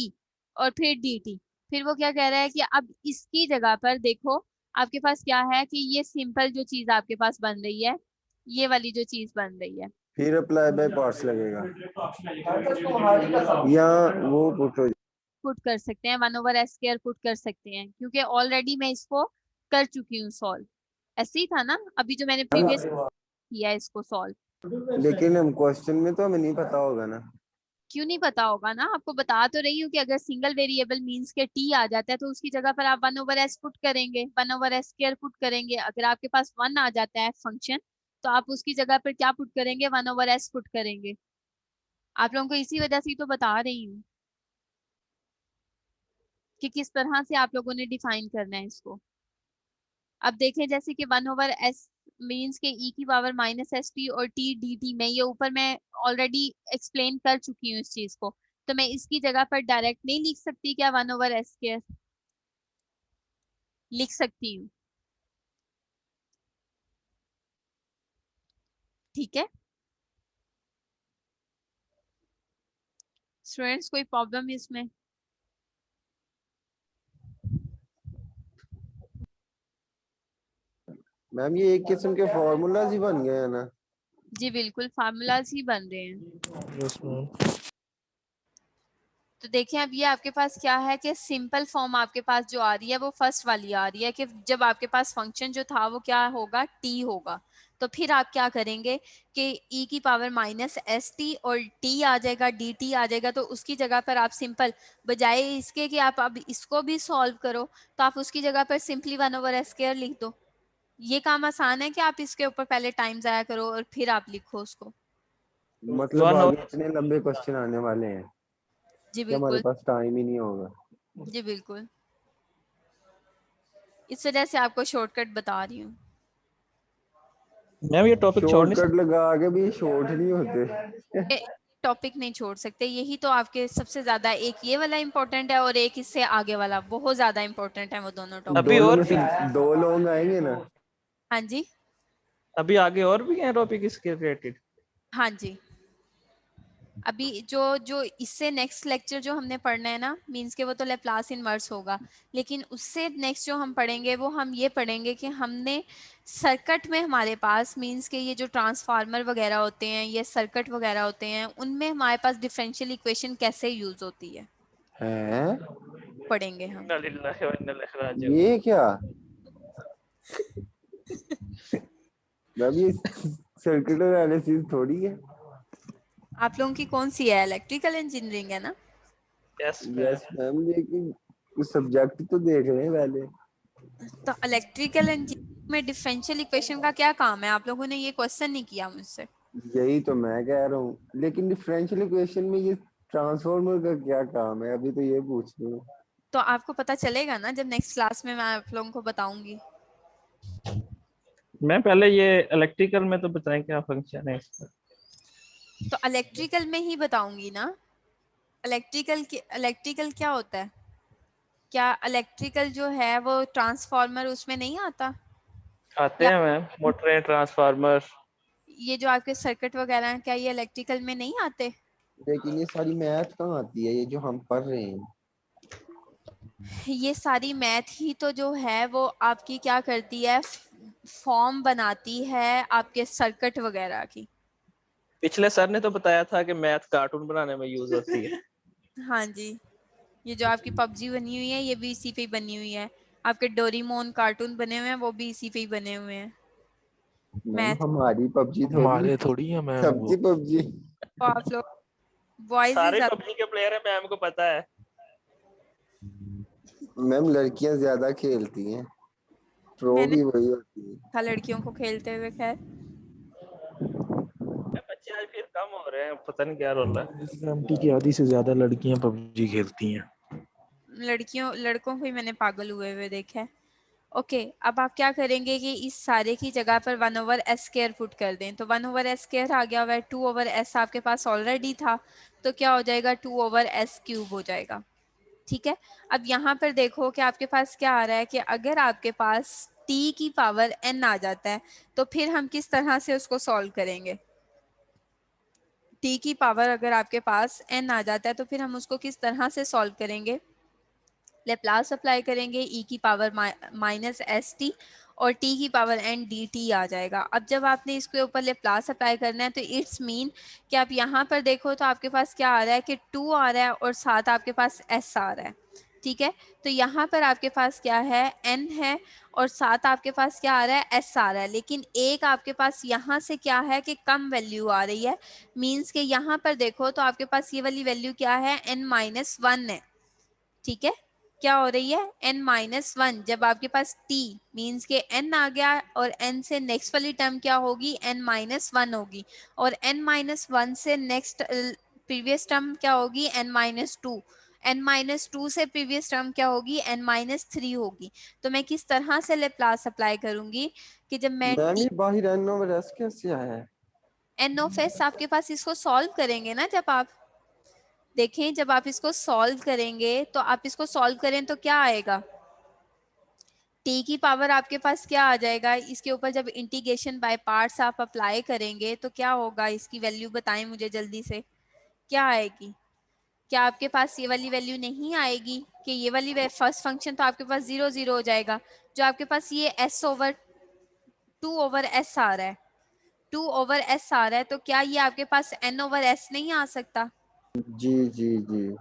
और फिर dt। फिर वो क्या कह रहा है कि अब इसकी जगह पर देखो आपके पास क्या है कि ये सिंपल जो चीज आपके पास बन रही है, ये वाली जो चीज बन रही है, फिर अप्लाई बाय पार्ट्स लगेगा या वो पुट हो पुट कर सकते हैं 1/s² पुट कर सकते हैं, क्योंकि ऑलरेडी मैं इसको कर चुकी हूँ सॉल्व। ऐसे ही था ना अभी जो मैंने प्रीवियस जाएगा। किया है इसको सॉल्व। लेकिन हम क्वेश्चन में तो हमें नहीं पता होगा ना। क्यों नहीं पता होगा ना, आपको बता तो रही हूँ कि अगर सिंगल वेरिएबल मींस के t आ जाता है तो उसकी जगह पर आप 1/s पुट करेंगे, 1/s² पुट करेंगे। अगर आपके पास 1 आ जाता है फंक्शन तो आप उसकी जगह पर क्या पुट करेंगे, 1/s पुट करेंगे। आप लोगों को इसी वजह से ही तो बता रही हूँ कि किस तरह से आप लोगों ने डिफाइन करना है इसको। अब देखें जैसे कि 1/s मीन्स के e की पावर -st और t dt में, ये ऊपर मैं ऑलरेडी एक्सप्लेन कर चुकी हूँ इस चीज को, तो मैं इसकी जगह पर डायरेक्ट नहीं लिख सकती क्या, 1/s² लिख सकती हूँ। ठीक है स्टूडेंट्स, कोई प्रॉब्लम इसमें? मैम ये एक किस्म के फॉर्मूलाज ही बन गए हैं ना। जी बिल्कुल, फार्मूलाज ही बन रहे हैं। Yes ma'am. तो देखिए अब ये आपके पास क्या है कि सिंपल फॉर्म आपके पास जो आ रही है वो फर्स्ट वाली आ रही है कि जब आपके पास फंक्शन जो था वो क्या होगा, t होगा। तो फिर आप क्या करेंगे कि e की पावर -st और t आ जाएगा, dt आ जाएगा, तो उसकी जगह पर आप सिंपल बजाय इसके कि आप अब इसको भी सॉल्व करो तो आप उसकी जगह पर सिंपली 1/s² लिख दो। ये काम आसान है कि आप इसके ऊपर पहले टाइम जाया करो और फिर आप लिखो उसको। मतलब 1 आगे इतने लंबे क्वेश्चन आने वाले हैं जी कि हमारे बिल्कुल, पास टाइम ही नहीं होगा। जी बिल्कुल, इस वजह से आपको शॉर्टकट बता रही हूँ। मैम ये टॉपिक छोड़ नहीं शॉर्टकट लगा के भी शॉर्ट नहीं होते। टॉपिक नहीं छोड़ सकते, यही तो आपके सबसे ज्यादा, एक ये वाला इम्पोर्टेंट है और एक इससे आगे वाला बहुत ज्यादा इम्पोर्टेंट है, वो दोनों टॉपिक। अभी दोनों और में भी, से दो लोग आएंगे ना। हाँ जी, अभी आगे और भी हैं टॉपिक इसके रिलेटेड? हाँ जी, अभी जो जो इससे नेक्स्ट लेक्चर जो हमने पढ़ना है ना, मींस के वो तो लैप्लास इनवर्स होगा, लेकिन उससे नेक्स्ट जो हम पढ़ेंगे वो हम ये पढ़ेंगे कि हमने सर्किट में हमारे पास मींस के ये जो ट्रांसफार्मर वगैरह होते हैं, ये सर्किट वगैरह होते हैं, उनमें हमारे पास डिफरेंशियल इक्वेशन कैसे यूज होती है हैं पढ़ेंगे हम। इन्ना लिल्लाहि व इन्ना इलैहि राजिऊन। ये क्या मैम ये सर्किट एनालिसिस थोड़ी है। आप लोगों की कौन सी है, इलेक्ट्रिकल इंजीनियरिंग है ना? Yes ma'am. यस मैम लेकिन उस सब्जेक्ट तो देख रहे हैं पहले। तो इलेक्ट्रिकल इंजीनियरिंग में डिफरेंशियल इक्वेशन का क्या काम है, आप लोगों ने ये क्वेश्चन नहीं किया मुझसे। यही तो मैं कह रहा हूँ लेकिन डिफरेंशियल इक्वेशन में ये ट्रांसफॉर्मर का क्या काम है, अभी तो ये पूछ रही हूँ। तो आपको पता चलेगा ना जब नेक्स्ट क्लास में मैं आप लोगों को बताऊंगी। मैम पहले ये इलेक्ट्रिकल में तो बताएं क्या फंक्शन है इसका। तो इलेक्ट्रिकल में ही बताऊंगी ना, इलेक्ट्रिकल क्या होता है, क्या इलेक्ट्रिकल जो है वो ट्रांसफार्मर उसमें नहीं आता, आते या हैं मैम, मोटरें, ट्रांसफार्मर। ये जो आपके सर्किट वगैरह हैं क्या ये इलेक्ट्रिकल में नहीं आते? लेकिन ये सारी मैथ कहाँ आती है ये जो हम पढ़ रहे हैं। ये सारी मैथ ही तो जो है वो आपकी क्या करती है, फॉर्म बनाती है आपके सर्किट वगैरह की। पिछले सर ने तो बताया था कि मैथ कार्टून बनाने में यूज होती है। हाँ जी, ये जो आपकी पबजी बनी हुई है ये भी इसी पे ही बनी हुई है। आपके डोरीमोन कार्टून बने हुए हैं वो भी इसी पे ही बने हुए हैं। मैम मैथ हमारी पबजी थोड़ी, हमारे थोड़ी है मैम वो। सबकी पबजी। तो आप लोग बॉयज सारे पबजी के प्लेयर है, मैम को पता है। मैम लड़कियां ज्यादा खेलती हैं, प्रो मैंने भी वही होती है। देखा लड़कियों को खेलते हुए। खैर बच्चे आज फिर कम हो रहे हैं, पता नहीं क्या रोल है। एमटी की आधी से ज्यादा लड़कियां पबजी खेलती हैं। लड़कों को ही मैंने पागल हुए देखा है। ओके, अब आप क्या करेंगे कि इस सारे की जगह पर 1/s² पुट कर दें। तो 1/s² आ गया हुआ है, 2/s आपके पास ऑलरेडी था, तो क्या हो जाएगा 2/s³ हो जाएगा। ठीक है, अब यहाँ पर देखो कि आपके पास क्या आ रहा है कि अगर आपके पास t की पावर n आ जाता है तो फिर हम किस तरह से उसको सॉल्व करेंगे। t की पावर अगर आपके पास n आ जाता है तो फिर हम उसको किस तरह से सॉल्व करेंगे। लेप्लास अप्लाई करेंगे e की पावर -st और t की पावर n dt आ जाएगा। अब जब आपने इसके ऊपर लेप्लास अप्लाई करना है तो इट्स मीन कि आप यहाँ पर देखो तो आपके पास क्या आ रहा है कि 2 आ रहा है और साथ आपके पास s आ रहा है। ठीक है, तो यहाँ पर आपके पास क्या है, n है और साथ आपके पास क्या आ रहा है, s आ रहा है। लेकिन एक आपके पास यहाँ से क्या है कि कम वैल्यू आ रही है, मीन्स के यहाँ पर देखो तो आपके पास ये वाली वैल्यू क्या है, n-1 है। ठीक है, क्या हो रही है, n-1। जब आपके पास t मीन्स के n आ गया और n से नेक्स्ट वाली टर्म क्या होगी, n-1 होगी और n-1 से नेक्स्ट प्रीवियस टर्म क्या होगी, n-2। n-2 से प्रीवियस टर्म क्या होगी, n-3 होगी। तो मैं किस तरह से लेप्लास अप्लाई करूंगी कि जब मैं मैम t ये बाहर n/s कैसे आया है? n ऑफ s आपके पास इसको सॉल्व करेंगे ना, जब आप देखें, जब आप इसको सॉल्व करेंगे तो आप इसको सॉल्व करें तो क्या आएगा, t की पावर आपके पास क्या आ जाएगा। इसके ऊपर जब इंटीग्रेशन बाय पार्ट्स आप अप्लाई करेंगे तो क्या होगा, इसकी वैल्यू बताएं मुझे जल्दी से, क्या आएगी। क्या आपके पास ये वाली वैल्यू नहीं आएगी कि ये वाली फर्स्ट फंक्शन तो आपके पास 0 0 हो जाएगा। जो आपके पास ये s/2/s आ रहा है, 2/s आ रहा है, तो क्या ये आपके पास n/s नहीं आ सकता। जी जी जी।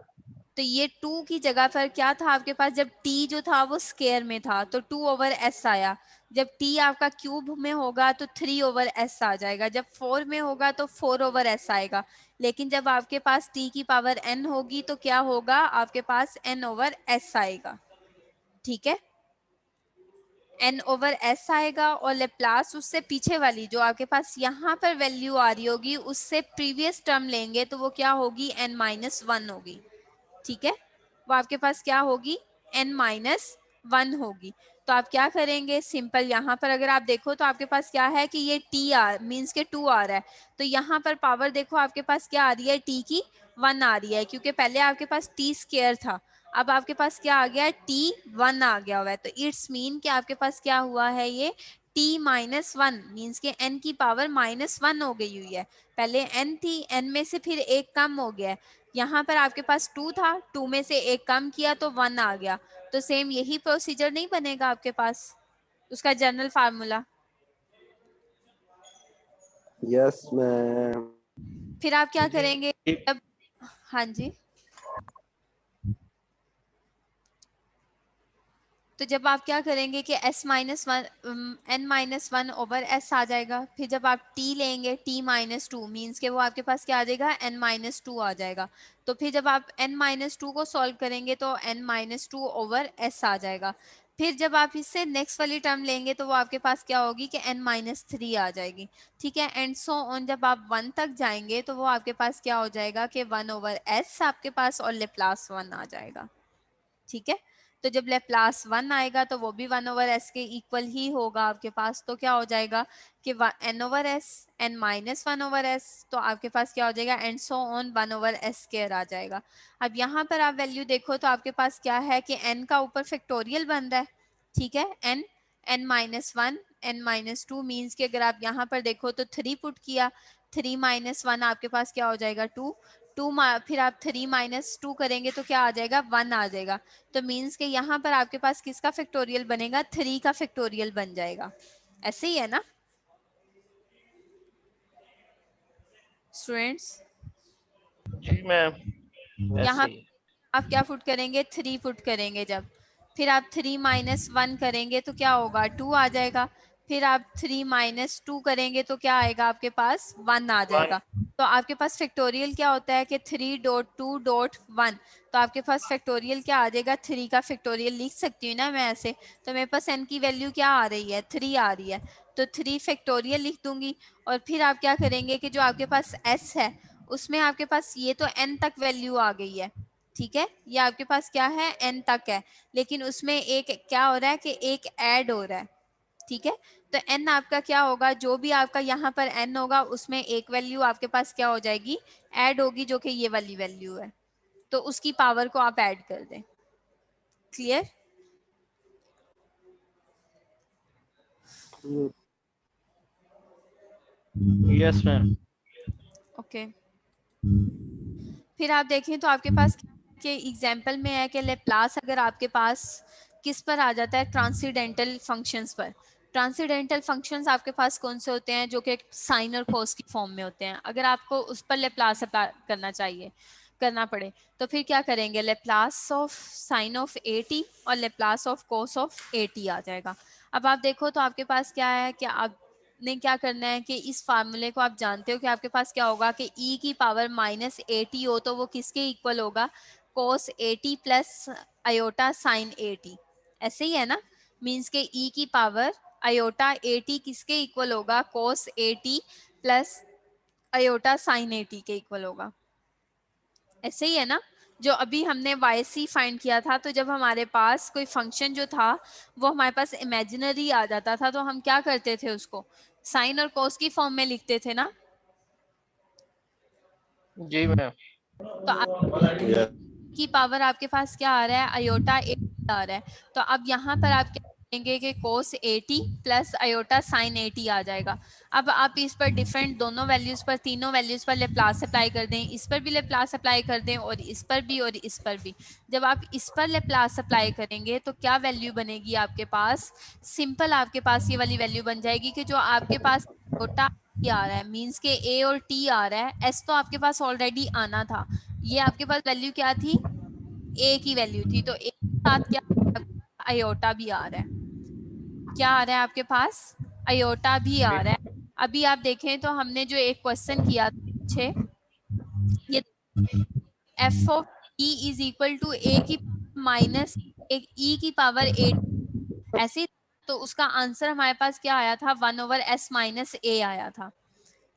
तो ये 2 की जगह पर क्या था आपके पास, जब t जो था वो स्केयर में था तो 2/s आया। जब t आपका क्यूब में होगा तो 3/s आ जाएगा। जब 4 में होगा तो 4/s आएगा। लेकिन जब आपके पास t की पावर n होगी तो क्या होगा, आपके पास n/s आएगा। ठीक है, n/s आएगा और लेप्लास उससे पीछे वाली जो आपके पास यहाँ पर वैल्यू आ रही होगी उससे प्रीवियस टर्म लेंगे तो वो क्या होगी, n-1 होगी। ठीक है, वो आपके पास क्या होगी, n-1 होगी। तो आप क्या करेंगे, सिंपल यहाँ पर अगर आप देखो तो आपके पास क्या है कि ये t मीन्स के 2 आ रहा है, तो यहाँ पर पावर देखो आपके पास क्या आ रही है, t की 1 आ रही है, क्योंकि पहले आपके पास t स्क्वायर था, अब आपके पास क्या आ गया है, t1 आ गया हुआ है। तो इट्स मीन कि आपके पास क्या हुआ है, ये t-1 मीन्स के n की पावर -1 हो गई हुई है। पहले n थी, n में से फिर एक कम हो गया है। यहाँ पर आपके पास 2 था, 2 में से एक कम किया तो 1 आ गया। तो सेम यही प्रोसीजर नहीं बनेगा आपके पास, उसका जनरल फार्मूला। Yes ma'am. फिर आप क्या करेंगे जब, हाँ जी, तो जब आप क्या करेंगे कि n-1/s आ जाएगा। फिर जब आप t लेंगे t-2 मीन्स के वो आपके पास क्या आ जाएगा, n-2 आ जाएगा। तो फिर जब आप n-2 को सॉल्व करेंगे तो n-2/s आ जाएगा। फिर जब आप इससे नेक्स्ट वाली टर्म लेंगे तो वो आपके पास क्या होगी कि n-3 आ जाएगी। ठीक है, एंड सो ऑन। जब आप 1 तक जाएंगे तो वो आपके पास क्या हो जाएगा कि 1/s आपके पास और लेप्लास 1 आ जाएगा। ठीक है, तो जब लेप्लास 1 आएगा तो वो भी 1/s के इक्वल ही होगा आपके पास। तो क्या हो जाएगा कि n/s n-1/s, तो आपके पास क्या हो जाएगा, एंड सो ऑन 1/s² आ जाएगा। अब यहाँ पर आप वैल्यू देखो तो आपके पास क्या है कि n का ऊपर फैक्टोरियल बन रहा है। ठीक है, n-1 n-2 मीन्स कि अगर आप यहाँ पर देखो तो 3 पुट किया, 3 माइनस 1 आपके पास क्या हो जाएगा 2, फिर आप 3 माइनस 2 करेंगे तो क्या आ जाएगा 1 आ जाएगा। तो मीन्स के यहाँ पर आपके पास किसका फैक्टोरियल बनेगा 3 का फैक्टोरियल बन जाएगा। ऐसे ही है ना स्टूडेंट्स? जी मैम यहाँ ऐसे ही। आप क्या पुट करेंगे 3 पुट करेंगे जब, फिर आप 3 माइनस 1 करेंगे तो क्या होगा 2 आ जाएगा, फिर आप 3 माइनस 2 करेंगे तो क्या आएगा आपके पास 1 आ जाएगा। तो आपके पास फैक्टोरियल क्या होता है कि 3.2.1, तो आपके पास फैक्टोरियल क्या आ जाएगा 3 का फैक्टोरियल लिख सकती हूँ ना मैं ऐसे। तो मेरे पास n की वैल्यू क्या आ रही है 3 आ रही है, तो 3 फैक्टोरियल लिख दूंगी। और फिर आप क्या करेंगे कि जो आपके पास s है उसमें आपके पास ये तो n तक वैल्यू आ गई है, ठीक है, ये आपके पास क्या है n तक है, लेकिन उसमें एक क्या हो रहा है कि एक ऐड हो रहा है, ठीक है। तो n आपका क्या होगा, जो भी आपका यहाँ पर n होगा उसमें एक वैल्यू आपके पास क्या हो जाएगी ऐड होगी, जो कि ये वाली वैल्यू है, तो उसकी पावर को आप ऐड कर दें। क्लियर? Yes ma'am. ओके। फिर आप देखें तो आपके पास के एग्जाम्पल में है कि लेप्लास अगर आपके पास किस पर आ जाता है ट्रांसीडेंटल फंक्शंस पर। ट्रांसीडेंटल फंक्शंस आपके पास कौन से होते हैं, जो कि साइन और कोस की फॉर्म में होते हैं। अगर आपको उस पर लेप्लास अप्लाई करना पड़े तो फिर क्या करेंगे, Laplace of sine of AT और Laplace of cos of AT आ जाएगा। अब आप देखो तो आपके पास क्या है कि आपने क्या करना है कि इस फार्मूले को आप जानते हो कि आपके पास क्या होगा कि e की पावर माइनस AT हो तो वो किसके इक्वल होगा, कोस AT plus iota sign AT। ऐसे ही है ना, मीन्स के e की पावर आयोटा AT किसके इक्वल होगा, कोस AT plus iota sign AT के इक्वल होगा। ऐसे ही है ना, जो अभी हमने YC फाइंड किया था, तो जब हमारे पास कोई फंक्शन जो था वो हमारे पास इमेजिनरी आ जाता था तो हम क्या करते थे, उसको साइन और कोस की फॉर्म में लिखते थे ना। जी मैम। तो की पावर आपके पास क्या आ रहा है, आयोटा AT आ रहा है। तो अब यहाँ पर आप क्या करेंगे कि कोस AT plus iota sign AT आ जाएगा। अब आप इस पर डिफरेंट दोनों वैल्यूज पर, तीनों वैल्यूज पर लेप्लास अप्लाई कर दें, इस पर भी लेप्लास अप्लाई कर दें और इस पर भी और इस पर भी। जब आप इस पर लेप्लास अप्लाई करेंगे तो क्या वैल्यू बनेगी आपके पास, सिंपल आपके पास ये वाली वैल्यू बन जाएगी कि जो आपके पास आयोटा आ रहा है, मीन्स के A और T आ रहा है, S तो आपके पास ऑलरेडी आना था। ये आपके पास वैल्यू क्या थी, A की वैल्यू थी, तो A के साथ क्या आयोटा भी आ रहा है, क्या आ रहा है आपके पास, आयोटा भी आ रहा है। अभी आप देखें तो हमने जो एक क्वेश्चन किया था पीछे, ये f of e is equal to a की माइनस एक e की पावर 8 ऐसे, तो उसका आंसर हमारे पास क्या आया था 1/s माइनस a आया था,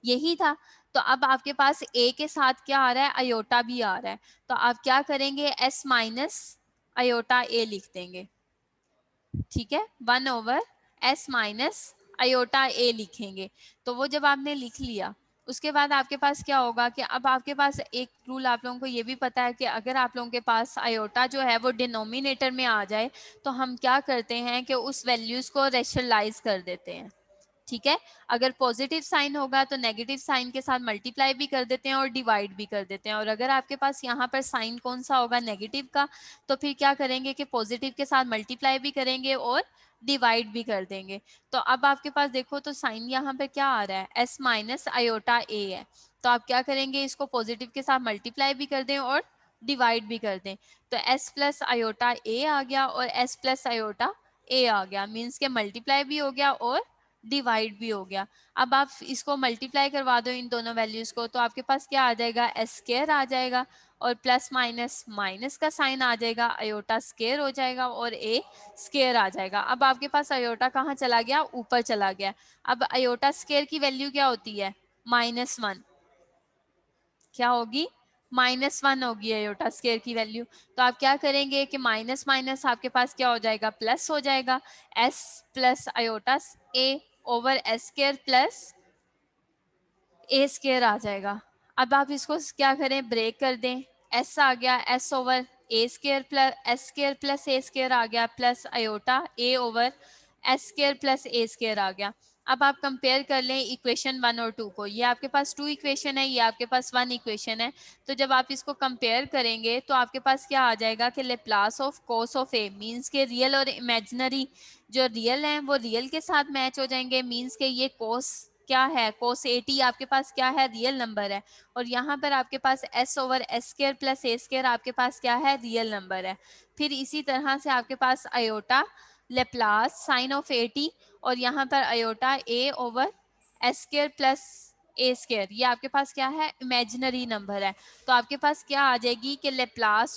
यही था। तो अब आपके पास a के साथ क्या आ रहा है, आयोटा भी आ रहा है, तो आप क्या करेंगे s माइनस आयोटा a लिख देंगे, ठीक है, 1/s माइनस आयोटा a लिखेंगे। तो वो जब आपने लिख लिया उसके बाद आपके पास क्या होगा कि अब आपके पास एक रूल आप लोगों को ये भी पता है कि अगर आप लोगों के पास आयोटा जो है वो डिनोमिनेटर में आ जाए तो हम क्या करते हैं कि उस वैल्यूज को रेशनलाइज कर देते हैं, ठीक है। अगर पॉजिटिव साइन होगा तो नेगेटिव साइन के साथ मल्टीप्लाई भी कर देते हैं और डिवाइड भी कर देते हैं, और अगर आपके पास यहाँ पर साइन कौन सा होगा नेगेटिव का, तो फिर क्या करेंगे कि पॉजिटिव के साथ मल्टीप्लाई भी करेंगे और डिवाइड भी कर देंगे। तो अब आपके पास देखो तो साइन यहाँ पे क्या आ रहा है, s माइनस आयोटा a है, तो आप क्या करेंगे इसको पॉजिटिव के साथ मल्टीप्लाई भी कर दें और डिवाइड भी कर दें, तो s प्लस आयोटा a आ गया और s प्लस आयोटा a आ गया, मीन्स के मल्टीप्लाई भी हो गया और डिवाइड भी हो गया। अब आप इसको मल्टीप्लाई करवा दो इन दोनों वैल्यूज को, तो आपके पास क्या आ जाएगा, s स्क्वायर आ जाएगा और प्लस माइनस माइनस का साइन आ जाएगा, आयोटा स्क्वायर हो जाएगा और a स्क्वायर आ जाएगा। अब आपके पास आयोटा कहाँ चला गया, ऊपर चला गया। अब आयोटा स्क्वायर की वैल्यू क्या होती है, -1, क्या होगी, -1 होगी आयोटा स्क्वायर की वैल्यू। तो आप क्या करेंगे कि माइनस माइनस आपके पास क्या हो जाएगा, प्लस हो जाएगा, s plus iota a over s square plus a square आ जाएगा। अब आप इसको क्या करें, ब्रेक कर दें, s आ गया s over a square plus s square plus a square आ गया plus iota a over s square plus a square आ गया। अब आप कंपेयर कर लें इक्वेशन 1 और 2 को। ये आपके पास 2 इक्वेशन है, ये आपके पास 1 इक्वेशन है। तो जब आप इसको कंपेयर करेंगे तो आपके पास क्या आ जाएगा कि Laplace of cos of A, means के रियल और इमेजिनरी जो रियल हैं वो रियल के साथ मैच हो जाएंगे, मीन्स के ये कोस क्या है, कोस 80 आपके पास क्या है, रियल नंबर है। और यहाँ पर आपके पास s over S square plus A square आपके पास क्या है, रियल नंबर है। फिर इसी तरह से आपके पास आयोटा लेप्लास साइन ऑफ 80 और यहाँ पर iota A over S square plus A square, ये आपके पास क्या है, इमेजिनरी नंबर है। तो आपके पास क्या आ जाएगी कि Laplace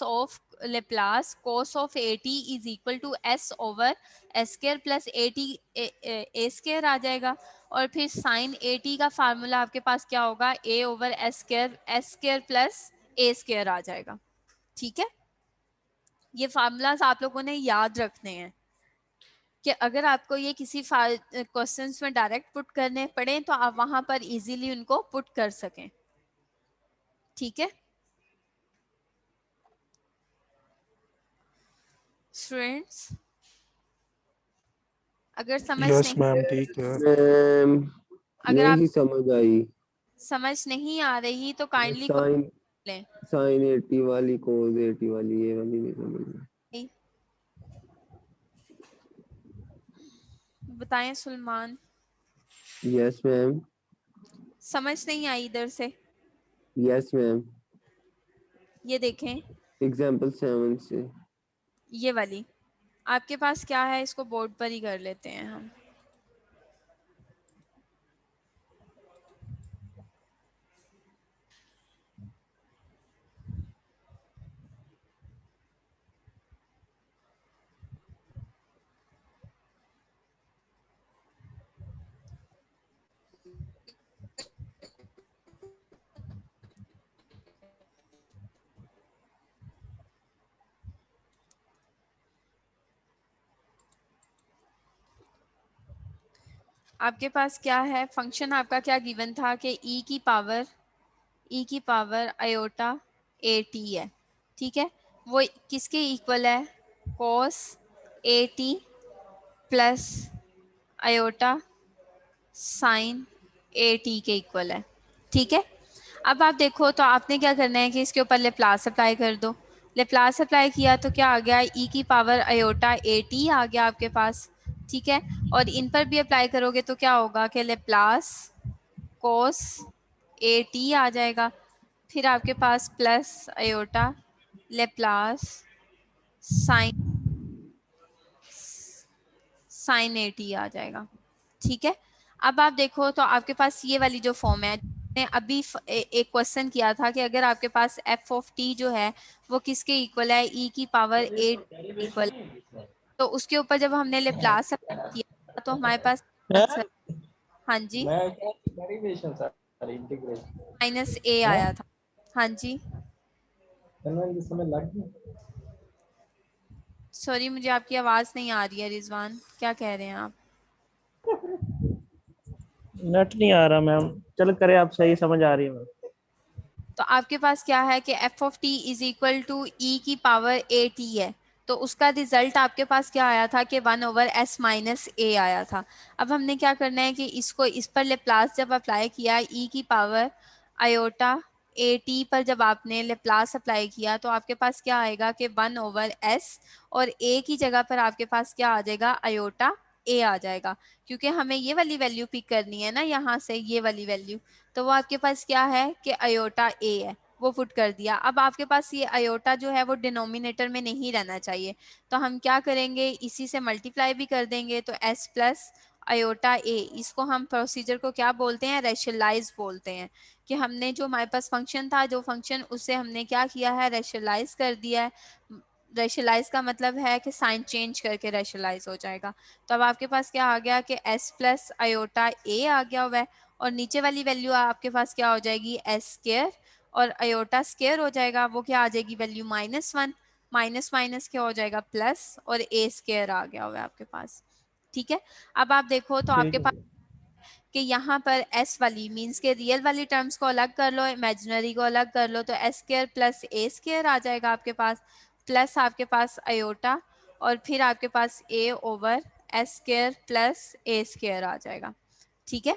cos of 80 is equal to S over S square plus 80 A square आ जाएगा। और फिर साइन 80 का फार्मूला आपके पास क्या होगा, ए over S square plus A square आ जाएगा। ठीक है, ये फार्मूलाज आप लोगों ने याद रखने हैं कि अगर आपको ये किसी क्वेश्चंस में डायरेक्ट पुट करने पड़े तो आप वहां पर इजीली उनको पुट कर सकें। ठीक है स्टूडेंट्स, अगर समझ यस नहीं, मैम ठीक है। मैम अगर आप नहीं समझ आई। समझ नहीं आ रही तो काइंडली साइन लें। साइन 80 वाली कोस 80 वाली ये वाली नहीं समझ आई। बताएं सुलेमान, यस मैम। समझ नहीं आई इधर से? Yes ma'am. ये देखें एग्जांपल 7 से। ये वाली आपके पास क्या है, इसको बोर्ड पर ही कर लेते हैं हम। आपके पास क्या है, फंक्शन आपका क्या गिवन था कि e की पावर आयोटा ए टी है। ठीक है, वो किसके इक्वल है, cos A T plus iota sine A T के इक्वल है। ठीक है, अब आप देखो तो आपने क्या करना है कि इसके ऊपर लेप्लास अप्लाई कर दो। लेप्लास अप्लाई किया तो क्या आ गया, e की पावर आयोटा ए टी आ गया आपके पास। ठीक है, और इन पर भी अप्लाई करोगे तो क्या होगा कि लेप्लास कोस ए टी आ जाएगा। फिर आपके पास plus iota Laplace sine A T आ जाएगा। ठीक है, अब आप देखो तो आपके पास ये वाली जो फॉर्म है, ने अभी एक क्वेश्चन किया था कि अगर आपके पास एफ ऑफ टी जो है वो किसके इक्वल है, ई की पावर ए इक्वल, तो उसके ऊपर जब हमने लेप्लास किया तो हमारे पास आंसर, हाँ जी, माइनस ए आया था। हाँ जी, सॉरी मुझे आपकी आवाज नहीं आ रही है रिजवान, क्या कह रहे हैं आप? नेट नहीं आ रहा मैम, चल करे आप, सही समझ आ रही है मैम। तो आपके पास क्या है कि F of T is equal to E की पावर ए टी है, तो उसका रिजल्ट आपके पास क्या आया था कि 1 ओवर एस माइनस ए आया था। अब हमने क्या करना है कि इसको इस पर लेप्लास जब अप्लाई किया ई की पावर आयोटा ए टी पर, जब आपने लेप्लास अप्लाई किया तो आपके पास क्या आएगा कि 1 ओवर एस और ए की जगह पर आपके पास क्या आ जाएगा, आयोटा ए आ जाएगा, क्योंकि हमें ये वाली वैल्यू पिक करनी है ना यहाँ से, ये वाली वैल्यू। तो वो आपके पास क्या है कि आयोटा ए है, वो पुट कर दिया। अब आपके पास ये आयोटा जो है वो डिनोमिनेटर में नहीं रहना चाहिए, तो हम क्या करेंगे, इसी से मल्टीप्लाई भी कर देंगे। तो s प्लस आयोटा ए, इसको हम प्रोसीजर को क्या बोलते हैं, रेशनलाइज बोलते हैं, कि हमने जो हमारे पास फंक्शन था, जो फंक्शन उससे हमने क्या किया है, रेशनलाइज कर दिया है। रेशनलाइज का मतलब है कि साइन चेंज करके रेशनलाइज हो जाएगा। तो अब आपके पास क्या आ गया कि s प्लस आयोटा ए आ गया हुआ है, और नीचे वाली वैल्यू आपके पास क्या हो जाएगी, एस स्क्वायर और आयोटा स्क्वायर हो जाएगा, वो क्या आ जाएगी वैल्यू -1, माइनस माइनस क्या हो जाएगा प्लस, और ए स्क्वायर आ गया हुआ है आपके पास। ठीक है, अब आप देखो तो आपके पास कि यहाँ पर s वाली मीन्स के रियल वाली टर्म्स को अलग कर लो, इमेजिनरी को अलग कर लो, तो S square plus A square आ जाएगा आपके पास, प्लस आपके पास आयोटा, और फिर आपके पास a over S square plus A square आ जाएगा। ठीक है,